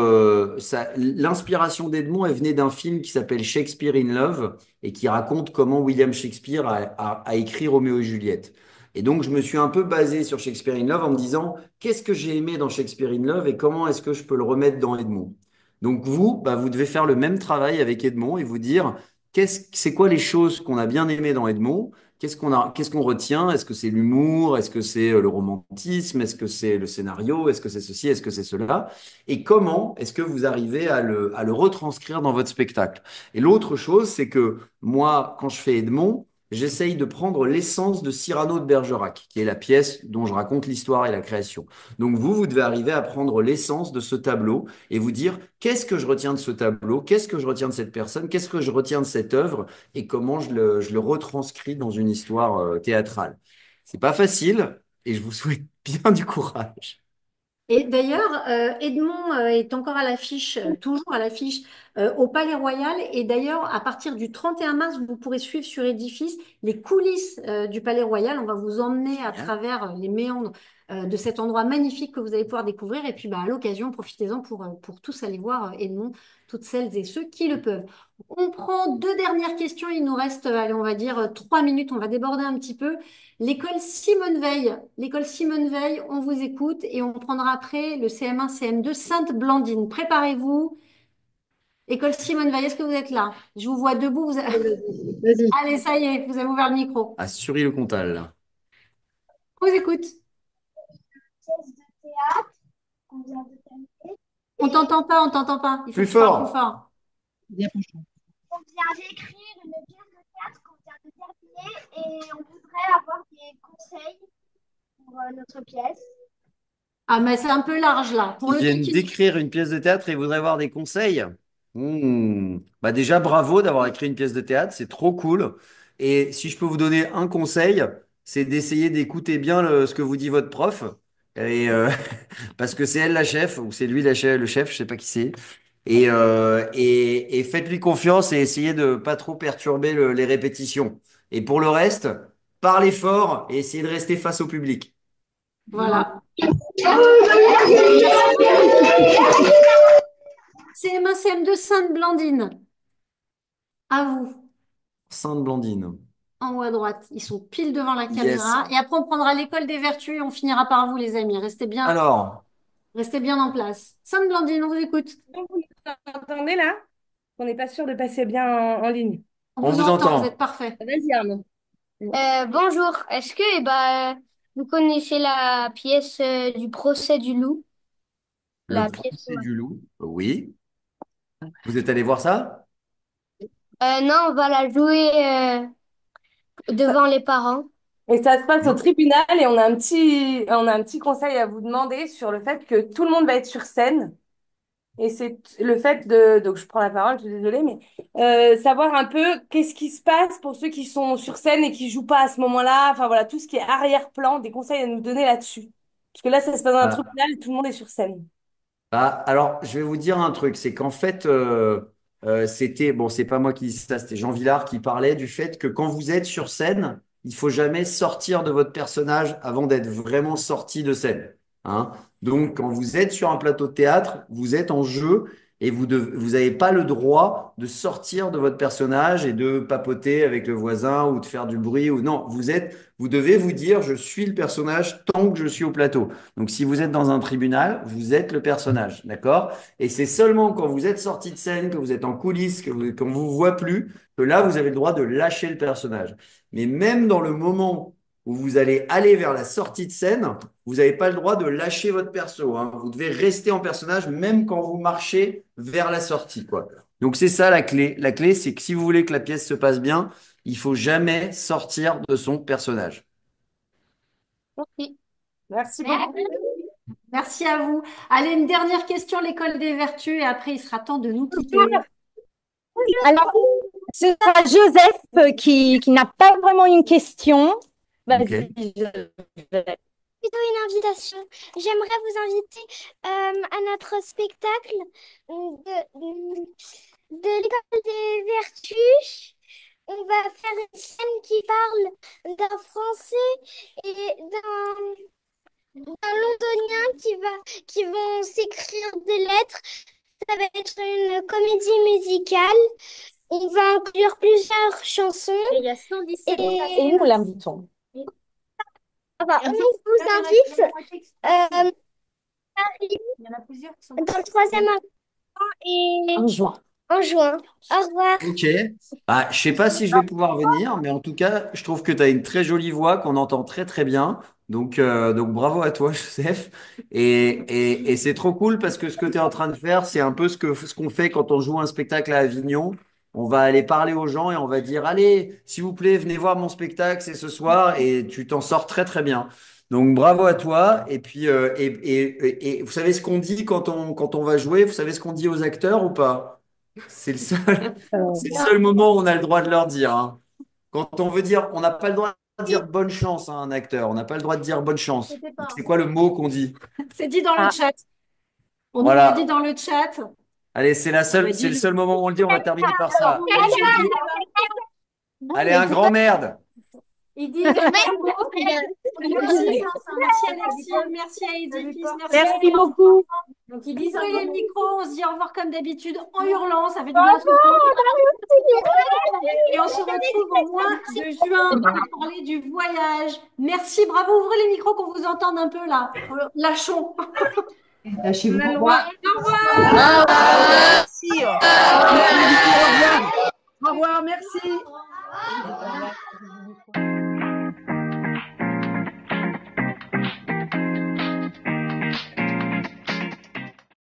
[SPEAKER 2] l'inspiration d'Edmond, elle venait d'un film qui s'appelle Shakespeare in Love et qui raconte comment William Shakespeare a écrit Roméo et Juliette. Et donc, je me suis un peu basé sur Shakespeare in Love en me disant, qu'est-ce que j'ai aimé dans Shakespeare in Love et comment est-ce que je peux le remettre dans Edmond? Donc, vous, bah, vous devez faire le même travail avec Edmond et vous dire, c'est quoi les choses qu'on a bien aimées dans Edmond? Qu'est-ce qu'on retient? Est-ce que c'est l'humour? Est-ce que c'est le romantisme? Est-ce que c'est le scénario? Est-ce que c'est ceci? Est-ce que c'est cela? Et comment est-ce que vous arrivez à le retranscrire dans votre spectacle? Et l'autre chose, c'est que moi, quand je fais Edmond, j'essaye de prendre l'essence de Cyrano de Bergerac, qui est la pièce dont je raconte l'histoire et la création. Donc vous devez arriver à prendre l'essence de ce tableau et vous dire qu'est-ce que je retiens de ce tableau, qu'est-ce que je retiens de cette personne, qu'est-ce que je retiens de cette œuvre et comment je le retranscris dans une histoire théâtrale. C'est pas facile et je vous souhaite bien du courage.
[SPEAKER 1] Et d'ailleurs, Edmond est encore à l'affiche, toujours à l'affiche au Palais Royal. Et d'ailleurs, à partir du 31 mars, vous pourrez suivre sur Édifice les coulisses du Palais Royal. On va vous emmener à travers les méandres de cet endroit magnifique que vous allez pouvoir découvrir. Et puis, bah, à l'occasion, profitez-en pour tous aller voir Edmond, toutes celles et ceux qui le peuvent. On prend deux dernières questions. Il nous reste, allez, on va dire 3 minutes. On va déborder un petit peu. L'école Simone Veil. L'école Simone Veil, on vous écoute et on prendra après le CM1, CM2 Sainte-Blandine. Préparez-vous. École Simone Veil, est-ce que vous êtes là? Je vous vois debout.
[SPEAKER 9] Vas-y.
[SPEAKER 1] Allez, ça y est, vous avez ouvert le micro.
[SPEAKER 2] Assurez le Comtal.
[SPEAKER 1] On vous écoute.
[SPEAKER 12] Pièce de théâtre qu'on vient de terminer.
[SPEAKER 1] On t'entend pas, on t'entend pas. Il faut
[SPEAKER 2] Plus
[SPEAKER 1] que tu parles
[SPEAKER 2] fort.
[SPEAKER 1] plus fort.
[SPEAKER 12] On vient d'écrire une pièce de théâtre qu'on vient de terminer et on voudrait avoir des conseils pour notre pièce.
[SPEAKER 1] Ah, mais c'est un peu large là. Pour
[SPEAKER 2] Ils
[SPEAKER 1] le
[SPEAKER 2] viennent
[SPEAKER 1] truc
[SPEAKER 2] d'écrire une pièce de théâtre et voudraient avoir des conseils. Bah déjà, bravo d'avoir écrit une pièce de théâtre, c'est trop cool. Et si je peux vous donner un conseil, c'est d'essayer d'écouter bien ce que vous dit votre prof. Et, parce que c'est elle la chef, ou c'est lui le chef, je sais pas qui c'est. Et faites-lui confiance et essayez de pas trop perturber les répétitions. Et pour le reste, parlez fort et essayez de rester face au public.
[SPEAKER 1] Voilà. CM1, CM2 Sainte-Blandine. À vous.
[SPEAKER 2] Sainte-Blandine.
[SPEAKER 1] En haut à droite. Ils sont pile devant la
[SPEAKER 2] Yes.
[SPEAKER 1] caméra. Et après, on prendra l'école des vertus et on finira par vous, les amis.
[SPEAKER 2] Alors,
[SPEAKER 1] Restez bien en place. Sainte-Blandine, on vous écoute.
[SPEAKER 19] Donc, vous nous entendez là? On n'est pas sûr de passer bien en ligne.
[SPEAKER 1] On vous entend, vous êtes parfait.
[SPEAKER 19] Vas-y, Arnaud.
[SPEAKER 8] Bonjour, est-ce que vous connaissez la pièce du procès du loup?
[SPEAKER 2] le procès du loup, oui. Vous êtes allé voir ça?
[SPEAKER 8] Non, on va la jouer devant les parents.
[SPEAKER 19] Et ça se passe au tribunal et on a un petit conseil à vous demander sur le fait que tout le monde va être sur scène. Et c'est le fait donc je prends la parole, je suis désolée, mais savoir un peu qu'est-ce qui se passe pour ceux qui sont sur scène et qui jouent pas à ce moment-là. Enfin voilà, tout ce qui est arrière-plan, des conseils à nous donner là-dessus. Parce que là, ça se passe dans un tribunal et tout le monde est sur scène.
[SPEAKER 2] Alors, je vais vous dire un truc, c'est qu'en fait, c'était, bon, c'est pas moi qui dis ça, c'était Jean Villard qui parlait du fait que quand vous êtes sur scène, il faut jamais sortir de votre personnage avant d'être vraiment sorti de scène, hein. Donc, quand vous êtes sur un plateau de théâtre, vous êtes en jeu et vous n'avez pas le droit de sortir de votre personnage et de papoter avec le voisin ou de faire du bruit ou non, vous devez vous dire, je suis le personnage tant que je suis au plateau. Donc, si vous êtes dans un tribunal, vous êtes le personnage, d'accord? Et c'est seulement quand vous êtes sorti de scène, que vous êtes en coulisses, qu'on ne vous voit plus, que là, vous avez le droit de lâcher le personnage. Mais même dans le moment où vous allez aller vers la sortie de scène, vous n'avez pas le droit de lâcher votre perso, hein. Vous devez rester en personnage même quand vous marchez vers la sortie, quoi. Donc, c'est ça la clé. La clé, c'est que si vous voulez que la pièce se passe bien, il faut jamais sortir de son personnage.
[SPEAKER 19] Merci beaucoup.
[SPEAKER 1] Merci à vous. Allez, une dernière question, l'école des vertus, et après, il sera temps de nous quitter.
[SPEAKER 20] Alors, ce sera Joseph qui n'a pas vraiment une question. Vas-y, Joseph.
[SPEAKER 12] Plutôt une invitation. J'aimerais vous inviter à notre spectacle de l'école des vertus. On va faire une scène qui parle d'un Français et d'un Londonien qui vont s'écrire des lettres. Ça va être une comédie musicale. On va inclure plusieurs chansons.
[SPEAKER 8] Et il y a 117
[SPEAKER 20] Et nous l'invitons.
[SPEAKER 12] Enfin, on vous invite Paris,
[SPEAKER 8] Il y en a plusieurs qui sont
[SPEAKER 12] dans le 3e arrondissement et
[SPEAKER 20] En juin.
[SPEAKER 12] en juin. Au revoir.
[SPEAKER 2] Ok. Bah, je sais pas si je vais pouvoir venir, mais en tout cas, je trouve que tu as une très jolie voix qu'on entend très très bien. Donc bravo à toi, Joseph. Et c'est trop cool parce que ce que tu es en train de faire, c'est un peu ce qu'on fait quand on joue un spectacle à Avignon. On va aller parler aux gens et on va dire, allez, s'il vous plaît, venez voir mon spectacle, c'est ce soir, et tu t'en sors très très bien. Donc bravo à toi. Et puis et vous savez ce qu'on dit quand on va jouer? Vous savez ce qu'on dit aux acteurs ou pas? C'est c'est le seul moment où on a le droit de leur dire, hein. Quand on veut dire, on n'a pas le droit de dire bonne chance à un acteur. On n'a pas le droit de dire bonne chance. Donc, c'est quoi le mot qu'on dit?
[SPEAKER 1] C'est dit dans le chat. On nous
[SPEAKER 2] Voilà.
[SPEAKER 1] l'a dit dans le chat.
[SPEAKER 2] Allez, c'est le seul moment où on le dit. On va terminer par ça. Allez, un grand merde.
[SPEAKER 1] Ils disent merci Alexis, merci à Edith,
[SPEAKER 20] Merci beaucoup.
[SPEAKER 1] Donc ils disent ouvrez les micros, on se dit au revoir comme d'habitude en hurlant, ça fait du bien à tout le monde. Et on se retrouve au mois de juin pour parler du voyage. Merci, bravo, ouvrez les micros qu'on vous entende un peu là. Lâchons.
[SPEAKER 15] Lâchez-vous.
[SPEAKER 1] Au revoir. Au revoir.
[SPEAKER 15] Merci.
[SPEAKER 1] Au revoir, merci.